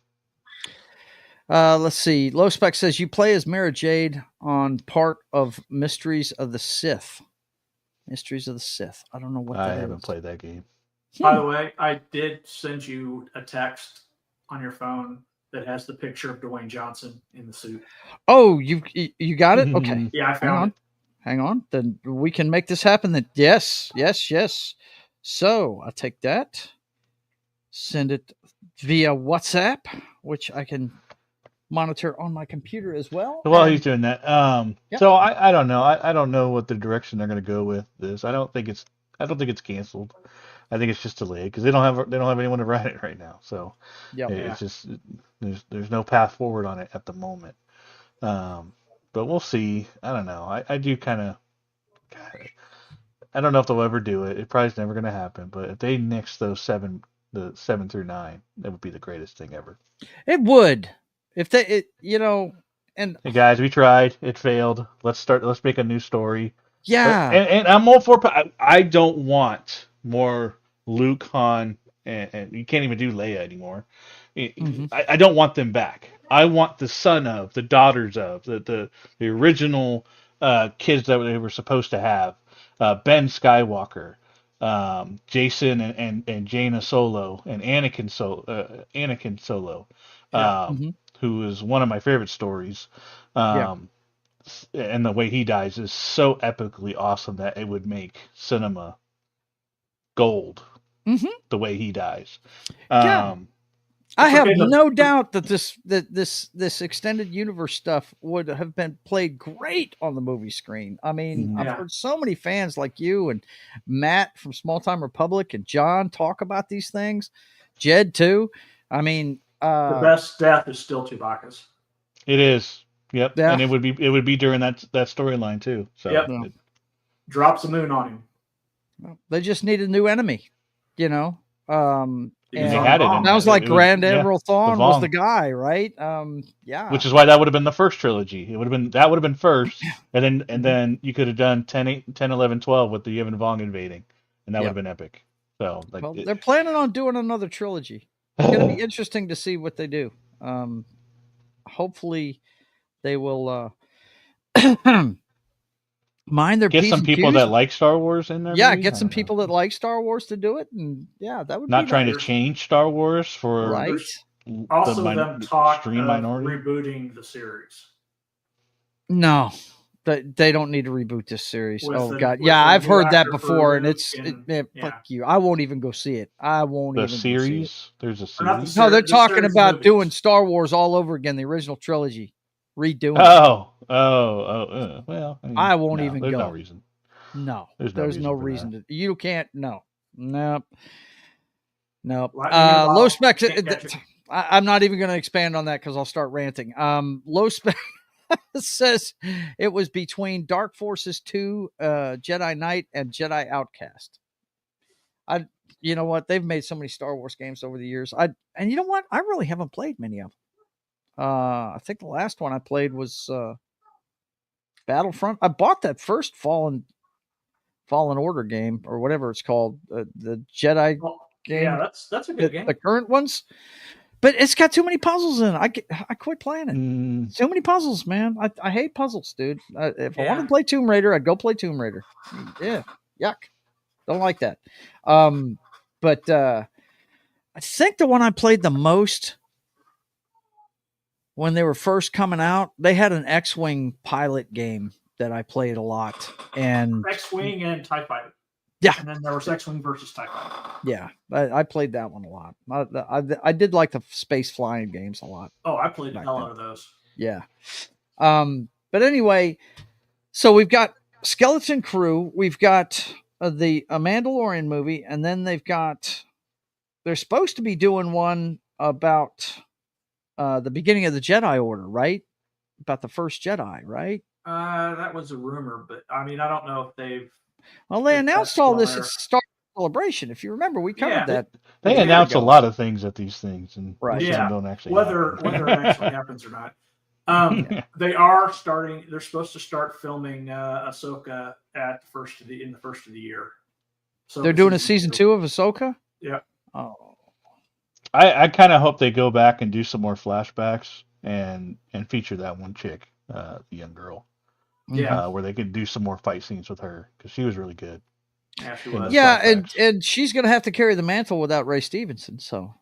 Let's see. Low Spec says you play as Mara Jade on part of Mysteries of the Sith. Mysteries of the Sith. I don't know what that is. I haven't played that game. By the way, I did send you a text on your phone that has the picture of Dwayne Johnson in the suit. Oh, you got it? Okay. Yeah, I found it. Hang on. Then we can make this happen. Then yes. So I'll take that, send it via WhatsApp, which I can monitor on my computer as well. While he's doing that, so I don't know. I don't know what the direction they're going to go with this. I don't think it's canceled. I think it's just delayed because they don't have anyone to write it right now. So it's just there's no path forward on it at the moment. But we'll see. I don't know. I do kind of. I don't know if they'll ever do it. It probably is never going to happen. But if they nix the 7 through 9, that would be the greatest thing ever. It would. If and hey guys, we tried. It failed. Let's make a new story. Yeah. And I'm all for. I don't want more Luke, Han, and you can't even do Leia anymore. I don't want them back. I want the son of, the daughters of, the original kids that they were supposed to have. Ben Skywalker, Jason and Jaina Solo, and Anakin Solo, who is one of my favorite stories. And the way he dies is so epically awesome that it would make cinema gold. The way he dies. I have no doubt that this extended universe stuff would have been played great on the movie screen. I mean, I've heard so many fans like you and Matt from Small Time Republic and John talk about these things. Jed too. I mean, the best death is still Chewbacca's. It is. Yep. Yeah. And it would be during that storyline too. So yep. Drops the moon on him. Well, they just need a new enemy, you know. And they had it. That was like Grand Admiral Thrawn was the guy, right? Yeah. Which is why that would have been the first trilogy. That would have been first, and then you could have done 10, 11, 12 with the Yevon Vong invading, and that would have been epic. So, they're planning on doing another trilogy. It's going to be interesting to see what they do. Hopefully, they will mind their get some people that like Star Wars in there. Yeah, get some people that like Star Wars to do it, and that would not trying to change Star Wars for right. Also, them talk of rebooting the series. No, they don't need to reboot this series. God, I've heard that before, and fuck you. I won't even go see it. I won't even series. Go see it. There's a series. No, they're talking about doing Star Wars all over again, the original trilogy, redoing. Well, I won't even go. There's no reason. No, there's no reason to. You can't. Nope. Well, low spec. I'm not even going to expand on that because I'll start ranting. Low spec says it was between Dark Forces 2, Jedi Knight, and Jedi Outcast. You know what? They've made so many Star Wars games over the years. And you know what? I really haven't played many of them. I think the last one I played was Battlefront. I bought that first Fallen Order game or whatever it's called, the Jedi game. Yeah, that's a good game. The current ones, but it's got too many puzzles in it. I quit playing it. Too many puzzles, man. I hate puzzles, dude. If I wanted to play Tomb Raider, I'd go play Tomb Raider. Yeah, yuck. Don't like that. But I think the one I played the most when they were first coming out, they had an X-Wing pilot game that I played a lot. And X-Wing and TIE Fighter. Yeah. And then there was X-Wing versus TIE Fighter. Yeah. I played that one a lot. I did like the space flying games a lot. Oh, I played the hell out of those. Yeah. But anyway, so we've got Skeleton Crew. We've got the Mandalorian movie. And then they're supposed to be doing one about the beginning of the Jedi Order, right? About the first Jedi, right? That was a rumor, but I mean, I don't know if they've. Well, they announced all this at Star Celebration. If you remember, we covered that. They announce a lot of things at these things, and don't actually whether it actually happens or not. They are starting. They're supposed to start filming Ahsoka in the first of the year. So they're doing a season 2 of Ahsoka. Yeah. Oh. I kind of hope they go back and do some more flashbacks and feature that one chick, the young girl. Yeah. Where they could do some more fight scenes with her because she was really good. Yeah, she was. Yeah, and she's going to have to carry the mantle without Ray Stevenson. So,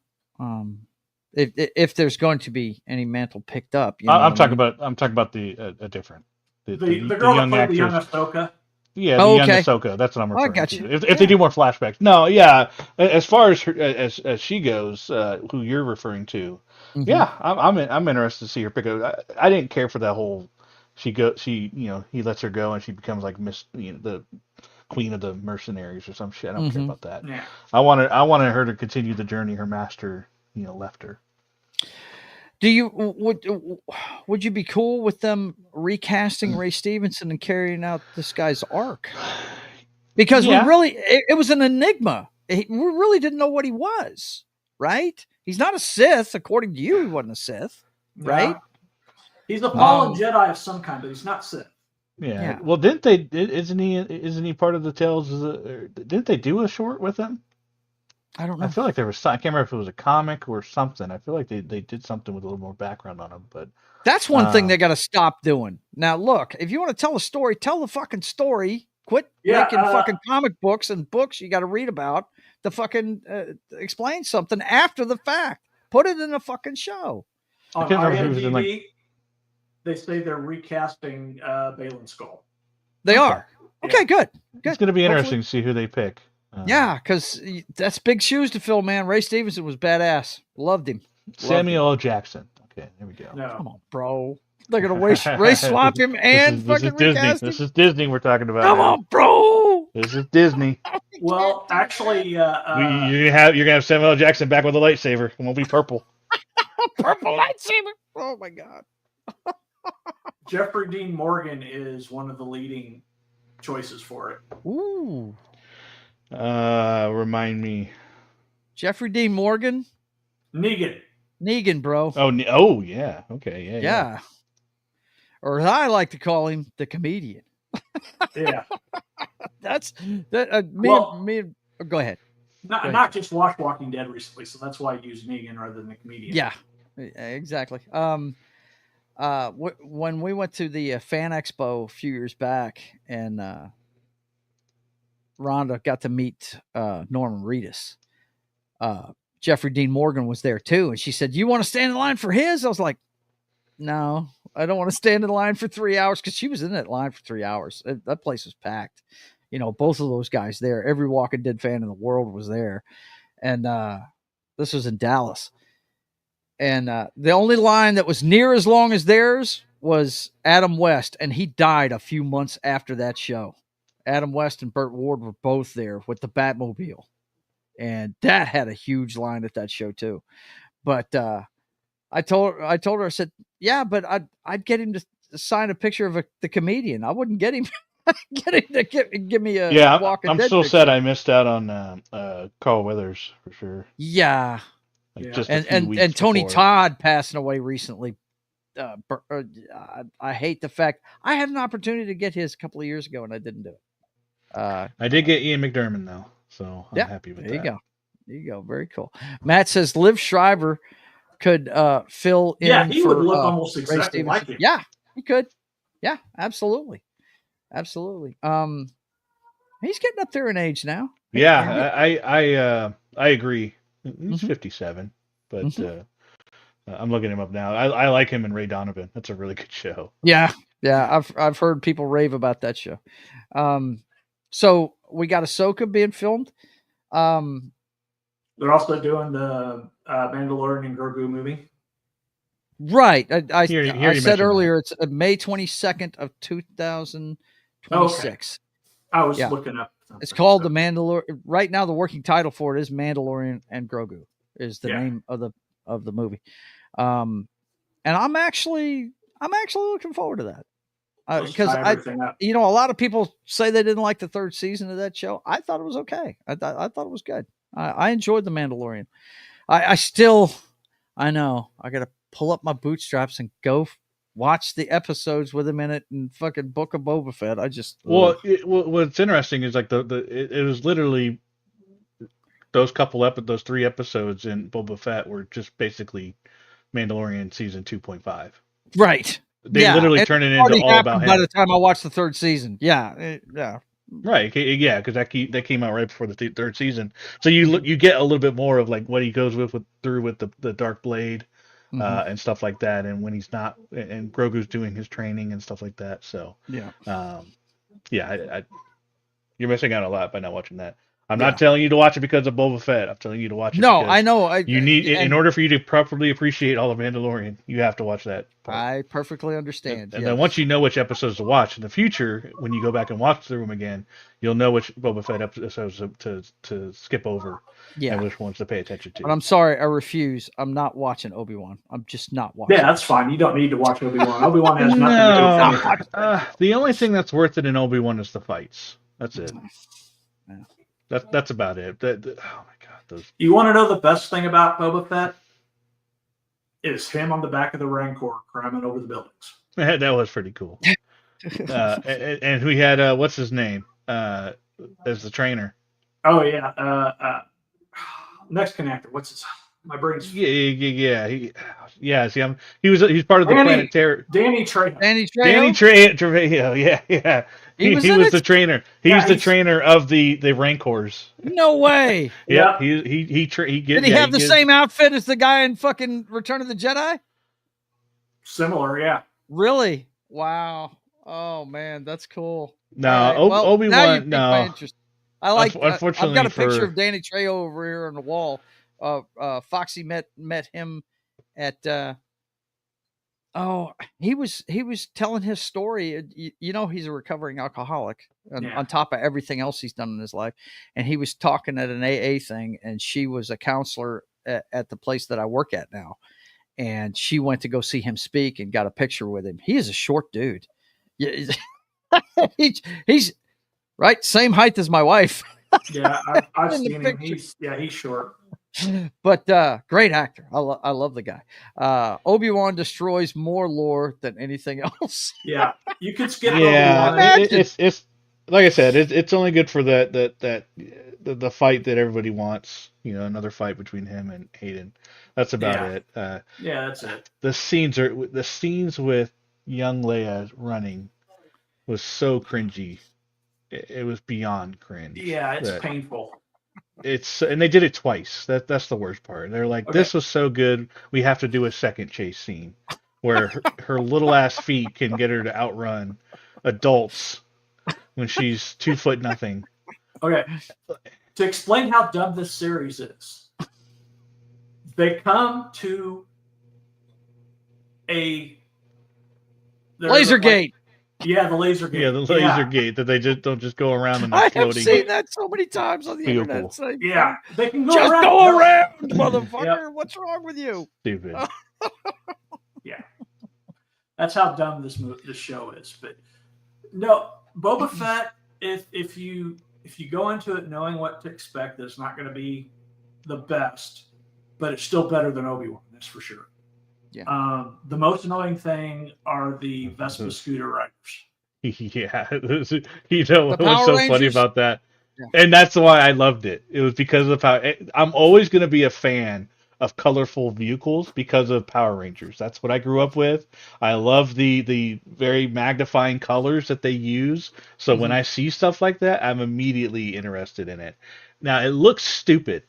if there's going to be any mantle picked up, I'm talking about the a different the girl that played the young Ahsoka. Yeah, the young Ahsoka. That's what I'm referring got you. to. If they do more flashbacks, no, yeah. As far as her, as she goes, who you're referring to, yeah, I'm interested to see her pick up. I didn't care for that whole. He lets her go and she becomes like the queen of the mercenaries or some shit. I don't care about that. Yeah. I wanted her to continue the journey her master, left her. Do you would you be cool with them recasting Ray Stevenson and carrying out this guy's arc? Because it was an enigma. We really didn't know what he was, right? He's not a Sith, according to you. He wasn't a Sith, right? He's a fallen Jedi of some kind, but he's not Sith. Yeah. Well, didn't they? Isn't he part of the Tales? Didn't they do a short with him? I don't know. I feel like there was. I can't remember if it was a comic or something. I feel like they did something with a little more background on him. But that's one thing they got to stop doing. Now, look, if you want to tell a story, tell the fucking story. Quit making fucking comic books and books you got to read about to fucking explain something after the fact. Put it in a fucking show. On IMDb, they say they're recasting Baylan Skoll. They are. Okay, good. It's going to be interesting to see who they pick. Yeah, because that's big shoes to fill, man. Ray Stevenson was badass. Loved him. Samuel L. Jackson. Okay, there we go. No. Come on, bro. They're gonna race swap him and this is fucking Disney. recast him. This is Disney we're talking about. Come on, bro. This is Disney. Well, actually, you're gonna have Samuel L. Jackson back with a lightsaber. It won't be purple. Purple lightsaber. Oh my god. Jeffrey Dean Morgan is one of the leading choices for it. Ooh. Remind me. Jeffrey Dean Morgan. Negan, bro. Oh, yeah. Okay, yeah. Or as I like to call him, the comedian. Yeah. That's that. Go ahead. Not just watched Walking Dead recently, so that's why I use Negan rather than the comedian. Yeah, exactly. When we went to the Fan Expo a few years back, and Rhonda got to meet Norman Reedus, Jeffrey Dean Morgan was there too, and she said, "You want to stand in line for his?" I was like, "No, I don't want to stand in line for 3 hours," because she was in that line for 3 hours. That place was packed. You know, both of those guys there. Every Walking Dead fan in the world was there, and this was in Dallas. And the only line that was near as long as theirs was Adam West, and he died a few months after that show. Adam West and Burt Ward were both there with the Batmobile, and that had a huge line at that show too. But I told her, I said, "Yeah, but I'd get him to sign a picture of the comedian. I wouldn't get him." Get him to give me a Walking I'm Dead still picture. sad I missed out on Carl Weathers for sure. Yeah, just and Tony before. Todd passing away recently. I hate the fact I had an opportunity to get his a couple of years ago and I didn't do it. I did get Ian McDermott though, so I'm happy with that. There you go. Very cool. Matt says Liv Schreiber could fill in. Yeah, he for, would look almost exactly Ray like Stevenson. him. Yeah, he could. Yeah, absolutely. Absolutely. He's getting up there in age now. Yeah, I agree. He's 57, but I'm looking him up now. I like him and Ray Donovan. That's a really good show. Yeah. I've heard people rave about that show. So we got Ahsoka being filmed. They're also doing the Mandalorian and Grogu movie. Right. I said earlier that. It's May 22nd of 2026. I was looking up. It's called The Mandalorian. Right now, the working title for it is Mandalorian and Grogu is the name of the movie. And I'm actually looking forward to that. Because a lot of people say they didn't like the third season of that show. I thought it was okay. I thought it was good. I enjoyed The Mandalorian. I know I got to pull up my bootstraps and go watch the episodes with him in it and fucking Book of Boba Fett. What's interesting is like it was literally those 3 episodes in Boba Fett were just basically Mandalorian season 2.5. Right. They literally turned it into all about him. By the time I watched the third season. Yeah. Right. Yeah, because that came out right before the third season. So you get a little bit more of like what he goes through with the Dark Blade. And stuff like that, and when he's not, and Grogu's doing his training and stuff like that. So you're missing out a lot by not watching that. I'm not telling you to watch it because of Boba Fett. I'm telling you to watch it. No, I know. You need, in order for you to properly appreciate all of Mandalorian, you have to watch that part. I perfectly understand. And then once you know which episodes to watch in the future, when you go back and watch through them again, you'll know which Boba Fett episodes to skip over. And which ones to pay attention to. But I'm sorry, I refuse. I'm not watching Obi-Wan. I'm just not watching. Yeah, that's fine. You don't need to watch Obi-Wan. Obi-Wan has nothing to do with anything. The only thing that's worth it in Obi-Wan is the fights. That's it. Yeah. That's about it. Oh my god! You want to know the best thing about Boba Fett? Is him on the back of the Rancor climbing over the buildings. That was pretty cool. and we had what's his name as the trainer. Oh yeah. Mexican actor. What's his? My brain's. Yeah. He's part of the Planet Terror. Danny Trejo. Danny Trejo. Yeah. He was the trainer. He's the trainer of the Rancors. No way. Yeah. Did he have the same outfit as the guy in fucking Return of the Jedi? Similar, yeah. Really? Wow. Oh man, that's cool. No, right. Obi-Wan. No. I like. Unfortunately, I've got a picture of Danny Trejo over here on the wall. Foxy met him at he was telling his story. He's a recovering alcoholic on top of everything else he's done in his life. And he was talking at an AA thing, and she was a counselor at the place that I work at now. And she went to go see him speak and got a picture with him. He is a short dude. He's right. Same height as my wife. Yeah. I've seen him. He's short. But great actor. I love the guy. Obi-Wan destroys more lore than anything else. Yeah, you could skip. Yeah, it's like I said, it's only good for the fight that everybody wants. Another fight between him and Hayden. That's about it. That's it. The scenes with young Leia running was so cringy. It was beyond cringe. Yeah, it's painful. And they did it twice. That's the worst part. They're like, this was so good, we have to do a second chase scene where her little ass feet can get her to outrun adults when she's 2 foot nothing. Okay. To explain how dumb this series is, they come to a laser gate. Yeah, the laser gate. Yeah, the laser gate that they just don't just go around and I floating. have seen that so many times on the internet. Yeah, they can go around, motherfucker. Yep. What's wrong with you? Stupid. Yeah, that's how dumb this show is. But no, Boba Fett. If you go into it knowing what to expect, it's not going to be the best, but it's still better than Obi-Wan. That's for sure. Yeah. The most annoying thing are the Vespa scooter riders. Yeah. What's so Rangers? funny about that? Yeah. And that's why I loved it. It was because of how I'm always going to be a fan of colorful vehicles because of Power Rangers. That's what I grew up with. I love the very magnifying colors that they use. So when I see stuff like that, I'm immediately interested in it. Now, it looks stupid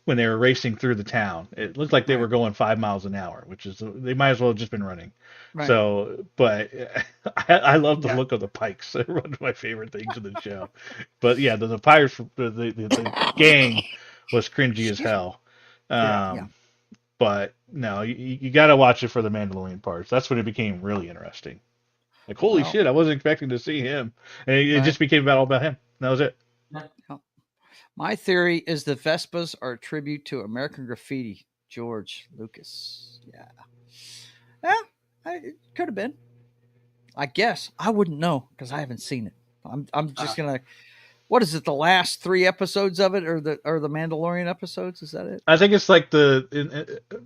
when they were racing through the town. It looked like they were going 5 miles an hour, which is, they might as well have just been running. Right. So, but I love the look of the Pikes. They're one of my favorite things in the show. But yeah, the Pirates, the gang was cringy as hell. But no, you got to watch it for the Mandalorian parts. That's when it became really interesting. Like, holy shit, I wasn't expecting to see him. And it just became all about him. That was it. My theory is the Vespas are a tribute to American Graffiti, George Lucas. Yeah, it could have been. I guess I wouldn't know because I haven't seen it. I'm just gonna. What is it? The last 3 episodes of it, or the Mandalorian episodes? Is that it? I think it's like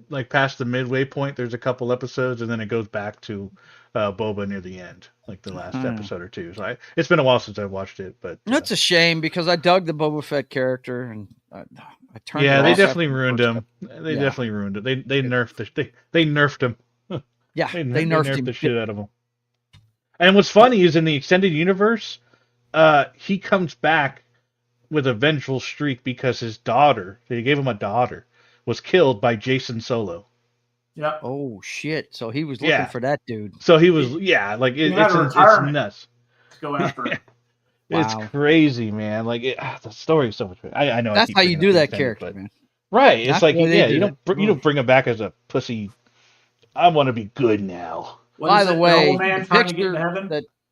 like past the midway point. There's a couple episodes, and then it goes back to Boba near the end, like the last episode or two. So it's been a while since I watched it, but that's a shame because I dug the Boba Fett character, and I turned. Yeah, they definitely ruined him. They definitely ruined it. They nerfed him. Yeah, they nerfed him. The shit out of him. And what's funny is in the extended universe, he comes back with a vengeful streak because his daughter, they gave him a daughter, was killed by Jason Solo. Yeah. Oh shit! So he was looking for that dude. So he was, like it's nuts. Let's go after him. It's crazy, man. Like the story is so much better. I know that's how you do that character, man. Right? It's like you don't bring him back as a pussy. I want to be good now. By the way, the picture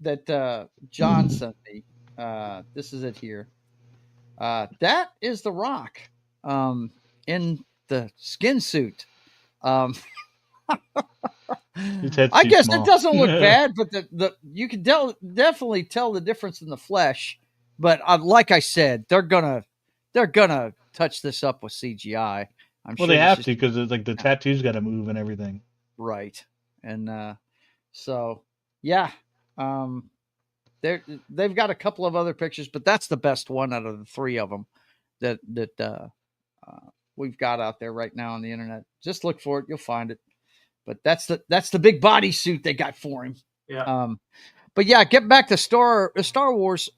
that John sent me. This is it here. That is The Rock in the skin suit. I guess small. It doesn't look bad, but the you can definitely tell the difference in the flesh. But like I said, they're gonna touch this up with CGI. I'm sure they have to because like the tattoos got to move and everything. Right, and so yeah, they've got a couple of other pictures, but that's the best one out of the 3 of them that we've got out there right now on the internet. Just look for it, you'll find it. But that's the big body suit they got for him. Yeah. But yeah, get back to Star Wars.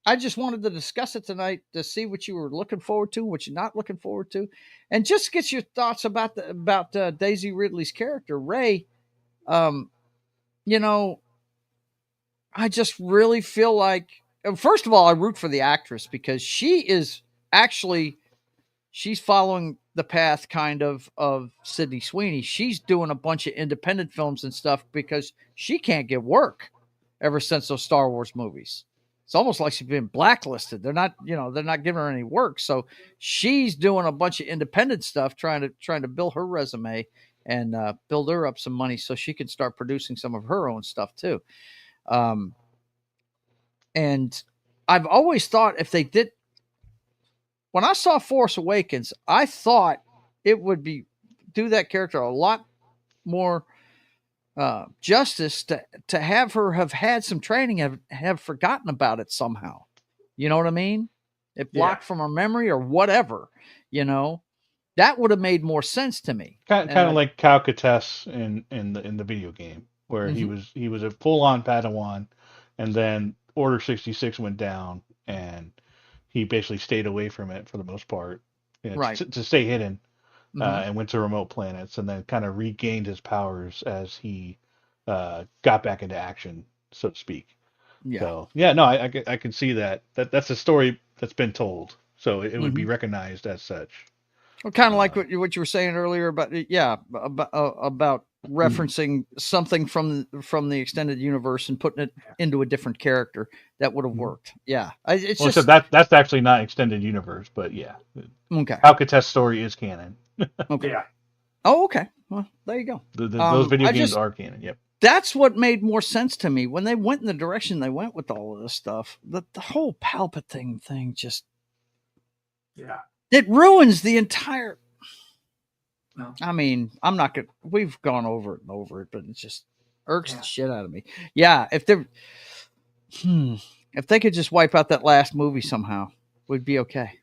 I just wanted to discuss it tonight to see what you were looking forward to, what you're not looking forward to, and just get your thoughts about Daisy Ridley's character, Rey. I just really feel like, first of all, I root for the actress because she she's following the path kind of Sydney Sweeney. She's doing a bunch of independent films and stuff because she can't get work ever since those Star Wars movies. It's almost like she's been blacklisted. They're not giving her any work. So she's doing a bunch of independent stuff, trying to build her resume and build her up some money so she can start producing some of her own stuff too. And I've always thought if they did, when I saw Force Awakens, I thought it would do that character a lot more justice to have her have had some training, have forgotten about it somehow. You know what I mean? It blocked from her memory or whatever, that would have made more sense to me. Kind of like Cal Kestis in the video game, where he was a full on Padawan, and then Order 66 went down, and he basically stayed away from it for the most part, right? To stay hidden, and went to remote planets, and then kind of regained his powers as he got back into action, so to speak. Yeah. So yeah, no, I can see that's a story that's been told, so it would be recognized as such. Well, kind of like what you were saying earlier about referencing something from the extended universe and putting it into a different character that would have worked. Yeah, So that's actually not extended universe, but yeah. Okay. Cal Kestis story is canon. Okay. Yeah. Oh, okay. Well, there you go. Those video games are canon. Yep. That's what made more sense to me when they went in the direction they went with all of this stuff. The whole Palpatine thing just. Yeah. It ruins the entire. No. I mean, I'm not gonna. We've gone over it and over it, but it just irks the shit out of me. Yeah, if they could just wipe out that last movie somehow, we'd be okay.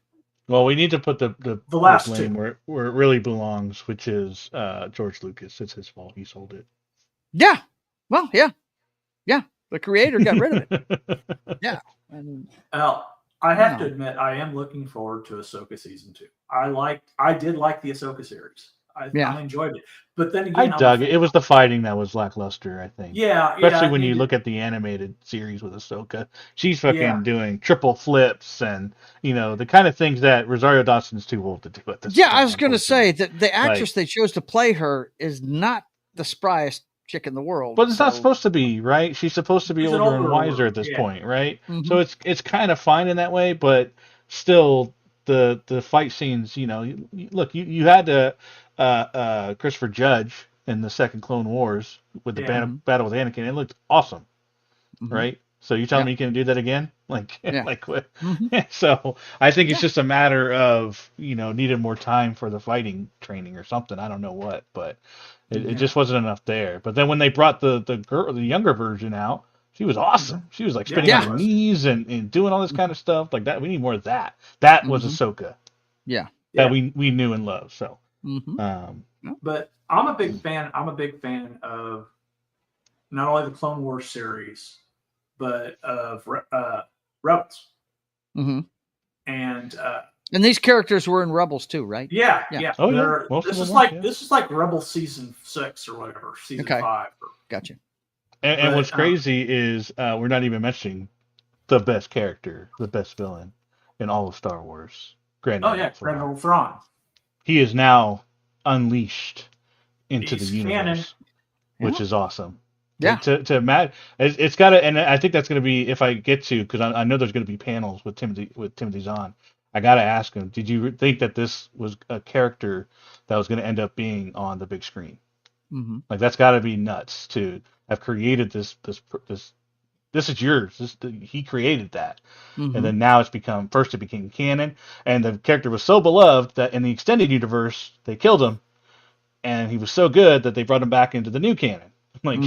Well, we need to put the last blame where it really belongs, which is George Lucas. It's his fault. He sold it. Yeah. Well, yeah. The creator got rid of it. Yeah. And. I have to admit, I am looking forward to Ahsoka season 2. I did like the Ahsoka series. I enjoyed it, but then again, I dug it. It was the fighting that was lackluster, I think. Yeah, especially when you look at the animated series with Ahsoka, she's fucking doing triple flips and the kind of things that Rosario Dawson's too old to do at this. Yeah, I was going to say that the actress they chose to play her is not the spryest chick in the world, but it's not supposed to be, right? She's supposed to be older and wiser at this point, right? Mm-hmm. So it's kind of fine in that way, but still the fight scenes, look, you had to Christopher Judge in the second Clone Wars with the battle with Anakin. It looked awesome, right? So you telling me you can do that again? Like what? So I think it's just a matter of needed more time for the fighting training or something. I don't know what, but it just wasn't enough there. But then when they brought the younger version out, she was awesome. She was like spinning on her knees and doing all this kind of stuff like that. We need more of that. That was Ahsoka. Yeah, that we knew and loved. So, but I'm a big fan. I'm a big fan of not only the Clone Wars series, but of Rebels. Mm-hmm. And these characters were in Rebels too, right? Yeah. Oh yeah. This is like Rebels season 6 or whatever, season 5. Gotcha. And what's crazy is we're not even mentioning the best character, the best villain in all of Star Wars. Grand Admiral Thrawn. He is now unleashed into the universe, which is awesome. Yeah. To Matt, it's got to, and I think that's going to be if I get to, because I know there's going to be panels with Timothy Zahn. I got to ask him, did you think that this was a character that was going to end up being on the big screen? Mm-hmm. Like that's got to be nuts to have created this. This is yours. He created that, and then now it became canon, and the character was so beloved that in the extended universe they killed him, and he was so good that they brought him back into the new canon. Like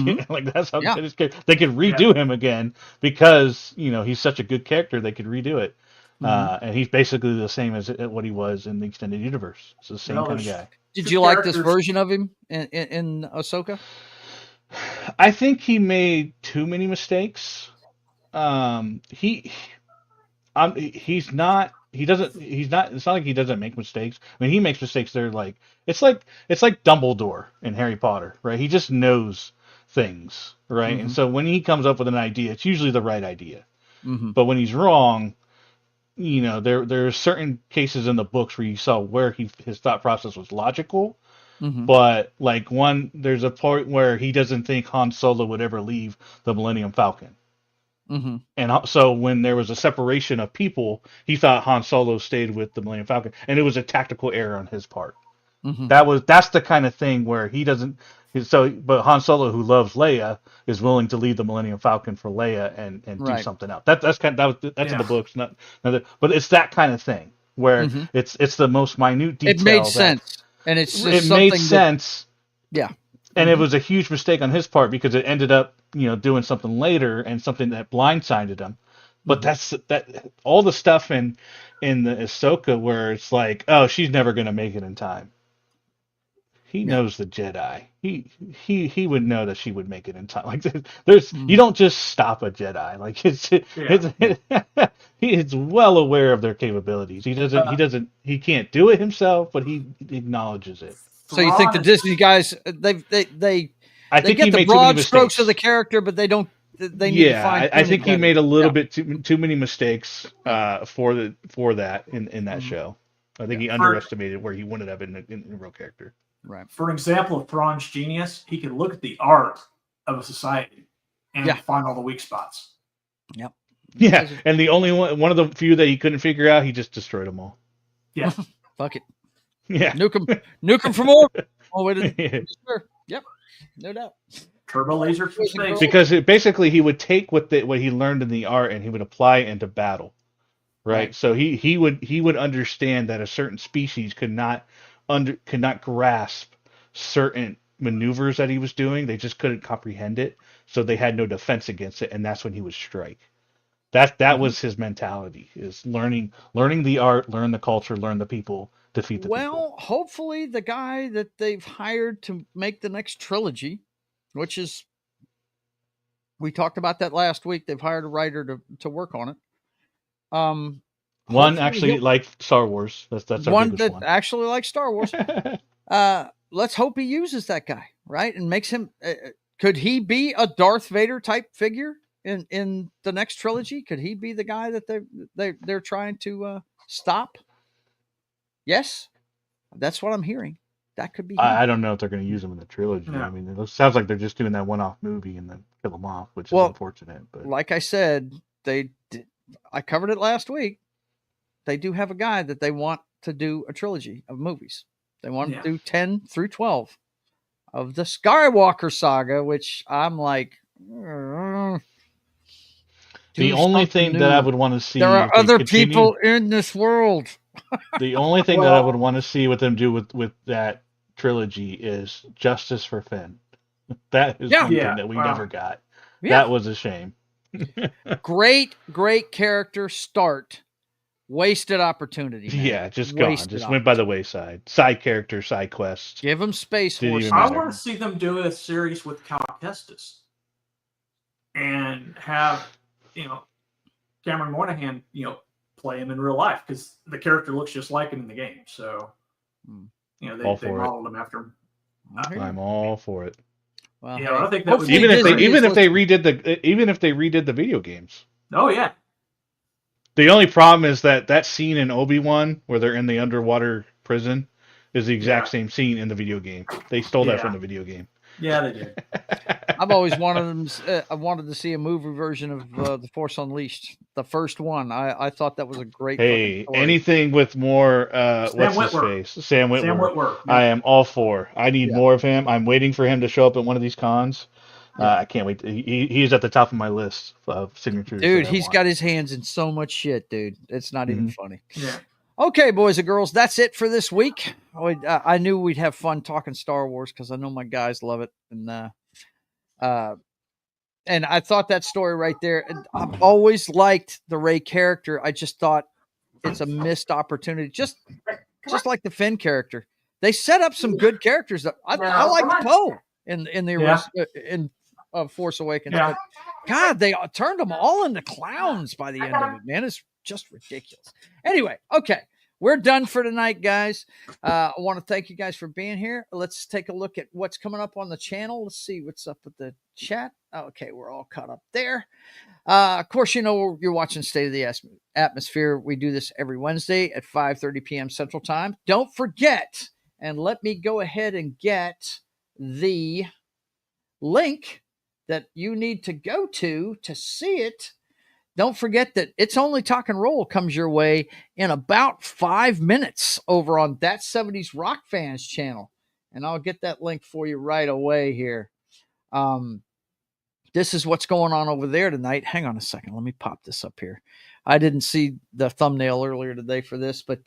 that's how good his character. They could redo him again because he's such a good character. They could redo it, and he's basically the same as what he was in the extended universe. It's the same kind of guy. Did you like this version of him in Ahsoka? I think he made too many mistakes. He's not. It's not like he doesn't make mistakes. I mean, he makes mistakes. They're like it's like Dumbledore in Harry Potter, right? He just knows things, right? And so when he comes up with an idea, it's usually the right idea. But when he's wrong, there are certain cases in the books where you saw where his thought process was logical, Mm-hmm. but like there's a point where he doesn't think Han Solo would ever leave the Millennium Falcon. Mm-hmm. And so when there was a separation of people, he thought Han Solo stayed with the Millennium Falcon, and it was a tactical error on his part. Mm-hmm. That's the kind of thing where he doesn't. But Han Solo, who loves Leia, is willing to leave the Millennium Falcon for Leia and do something else. That's in the books, but it's that kind of thing where it's the most minute detail. It made sense, and it's just made sense. Yeah. And it was a huge mistake on his part because it ended up, doing something later and something that blindsided him. But that's all the stuff in the Ahsoka where it's like, oh, she's never going to make it in time. He knows the Jedi. He would know that she would make it in time. Like you don't just stop a Jedi. Like he's well aware of their capabilities. He can't do it himself, but he acknowledges it. So you think the Disney guys they get the broad strokes of the character, but they don't. They need to find. I think he made a little bit too many mistakes for that in that show. I think he underestimated where he wanted up in real character. Right. For example, of Thrawn's genius, he can look at the art of a society and find all the weak spots. Yep. Yeah, and the only one of the few that he couldn't figure out, he just destroyed them all. Yeah. Fuck it. Yeah. Nuke them from orbit. Oh, wait. Sure. Yep. No doubt. Turbo laser from space. Because basically he would take what he learned in the art and he would apply it into battle. Right? So he would understand that a certain species could not grasp certain maneuvers that he was doing. They just couldn't comprehend it, so they had no defense against it, and that's when he would strike. That was his mentality: is learning the art, learn the culture, learn the people, defeat the people. Well, hopefully the guy that they've hired to make the next trilogy, which is, we talked about that last week. They've hired a writer to work on it. One actually liked Star Wars. That's our one biggest that one. actually likes Star Wars. Let's hope he uses that guy, right? And makes him. Could he be a Darth Vader type figure in the next trilogy? Could he be the guy that they're trying to stop? Yes, that's what I'm hearing. That could be. I don't know if they're going to use him in the trilogy. Yeah. I mean, it sounds like they're just doing that one-off movie and then kill him off, which is unfortunate. But like I said, I covered it last week. They do have a guy that they want to do a trilogy of movies. They want to do 10 through 12 of the Skywalker saga, which I'm like, the only thing that I would want to see. There are other people in this world. The only thing that I would want to see what them do with that trilogy is justice for Finn. That is one thing that we never got. Yeah. That was a shame. Great character start. Wasted opportunity. Man. Yeah, just gone. Just went by the wayside. Side character, side quests. Give them Space Force. I want to see them do a series with Cal Kestis and have Cameron Monaghan play him in real life because the character looks just like him in the game. So they modeled him after him. I'm all for it. Well, I think that would even if they redid the video games. Oh yeah. The only problem is that scene in Obi-Wan where they're in the underwater prison is the exact same scene in the video game. They stole that from the video game. Yeah, they did. I've always wanted to see a movie version of The Force Unleashed, the first one. I thought that was a great. Hey, anything with more Sam Witwer. I am all for. I need more of him. I'm waiting for him to show up at one of these cons. I can't wait. He's at the top of my list of signatures. Dude, he's got his hands in so much shit, dude. It's not even funny. Yeah. Okay, boys and girls, that's it for this week. I knew we'd have fun talking Star Wars because I know my guys love it, and I thought that story right there. I've always liked the Rey character. I just thought it's a missed opportunity, just like the Finn character. They set up some good characters. I like Poe in Force Awakens. Yeah. But God, they turned them all into clowns by the end of it, man. It's just ridiculous. Anyway, okay. we're done for tonight, guys. I want to thank you guys for being here. Let's take a look at what's coming up on the channel. Let's see what's up with the chat. Okay, we're all caught up there. Of course, you know, you're watching State of the Atmosphere. We do this every Wednesday at 5:30 p.m. Central Time. Don't forget, and let me go ahead and get the link that you need to go to see it. Don't forget that It's Only Talk and Roll comes your way in about 5 minutes over on That 70s Rock Fans channel. And I'll get that link for you right away here. This is what's going on over there tonight. Hang on a second. Let me pop this up here. I didn't see the thumbnail earlier today for this, but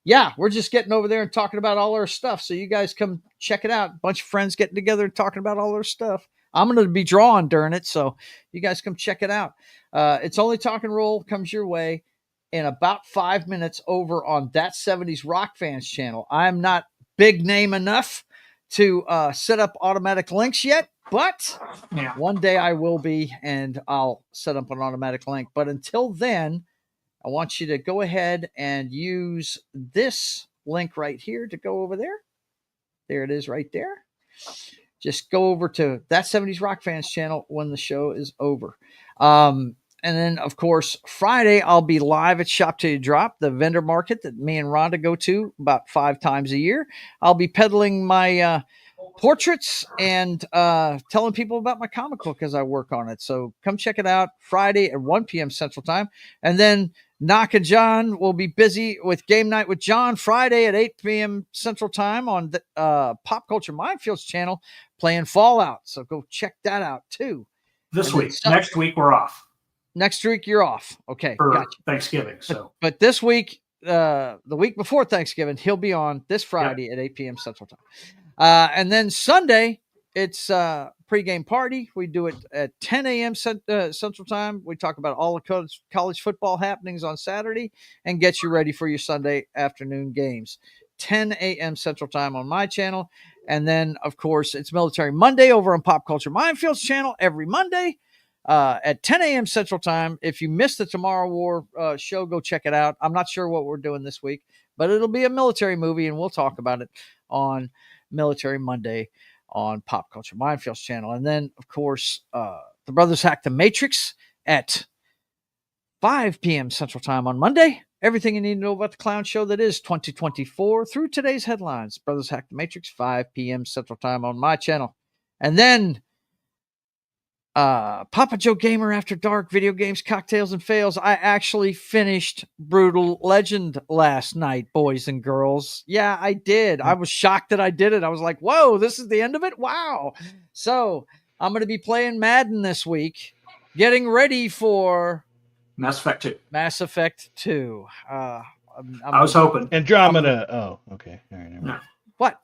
yeah, we're just getting over there and talking about all our stuff. So you guys come check it out. A bunch of friends getting together and talking about all our stuff. I'm going to be drawing during it, so you guys come check it out. It's Only Talk and Roll comes your way in about 5 minutes over on That 70s Rock Fans channel. I'm not big name enough to set up automatic links yet, but one day I will be, and I'll set up an automatic link. But until then, I want you to go ahead and use this link right here to go over there. There it is right there. Just go over to That 70s Rock Fans channel when the show is over. And then, of course, Friday, I'll be live at Shop Till You Drop, the vendor market that me and Rhonda go to about 5 times a year. I'll be peddling my portraits and telling people about my comic book as I work on it. So come check it out Friday at 1 p.m. Central Time. And then Knock and John will be busy with Game Night with John Friday at 8 p.m. Central Time on the Pop Culture Minefields channel playing Fallout. So go check that out too. This week. Next week, we're off. Next week, you're off. Okay. For gotcha. Thanksgiving. So, but this week, the week before Thanksgiving, he'll be on this Friday at 8 p.m. Central Time. And then Sunday, it's pregame party. We do it at 10 a.m. Central Time. We talk about all the college football happenings on Saturday and get you ready for your Sunday afternoon games. 10 a.m. Central Time on my channel. And then, of course, it's Military Monday over on Pop Culture Minefields channel every Monday at 10 a.m. Central Time. If you missed the Tomorrow War show, go check it out. I'm not sure what we're doing this week, but it'll be a military movie, and we'll talk about it on Military Monday on Pop Culture Minefields channel. And then, of course, the Brothers Hack the Matrix at 5 p.m. Central Time on Monday. Everything you need to know about the clown show that is 2024 through today's headlines. Brothers Hack the Matrix, 5 p.m. Central Time on my channel. And then Papa Joe Gamer After Dark, video games, cocktails, and fails. I actually finished Brutal Legend last night, boys and girls. Yeah, I did. I was shocked that I did it. I was like, whoa, this is the end of it? Wow. So I'm going to be playing Madden this week, getting ready for Mass Effect 2. Mass Effect 2. I was hoping. Andromeda. Oh, okay. All right. No. What?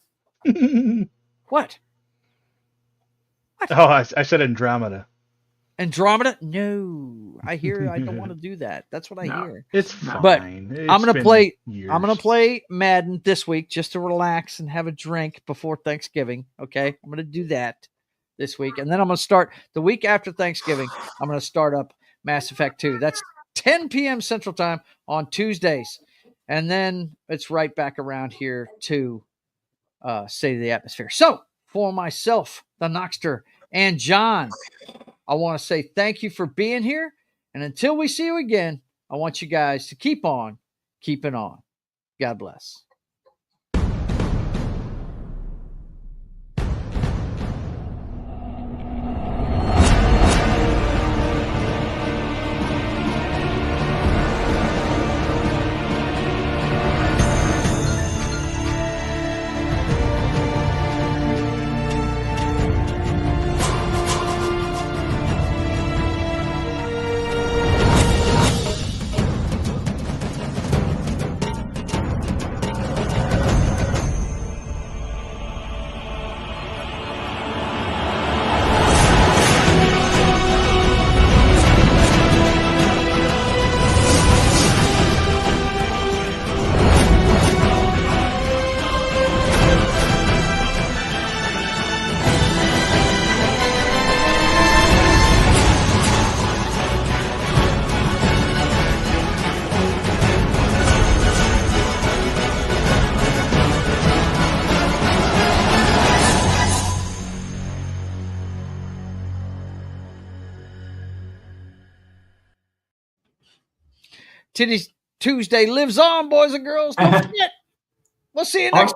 What? Oh, I said Andromeda. Andromeda? No, I hear. I don't want to do that. That's what I hear. It's fine. But It's I'm gonna been play. years. I'm gonna play Madden this week just to relax and have a drink before Thanksgiving. Okay, I'm gonna do that this week, and then I'm gonna start the week after Thanksgiving. I'm gonna start up Mass Effect 2. That's 10 p.m. Central Time on Tuesdays, and then it's right back around here to State of the Atmosphere. So for myself, the Knockster, and John, I want to say thank you for being here. And until we see you again, I want you guys to keep on keeping on. God bless. Titty Tuesday lives on, boys and girls. Don't forget. We'll see you next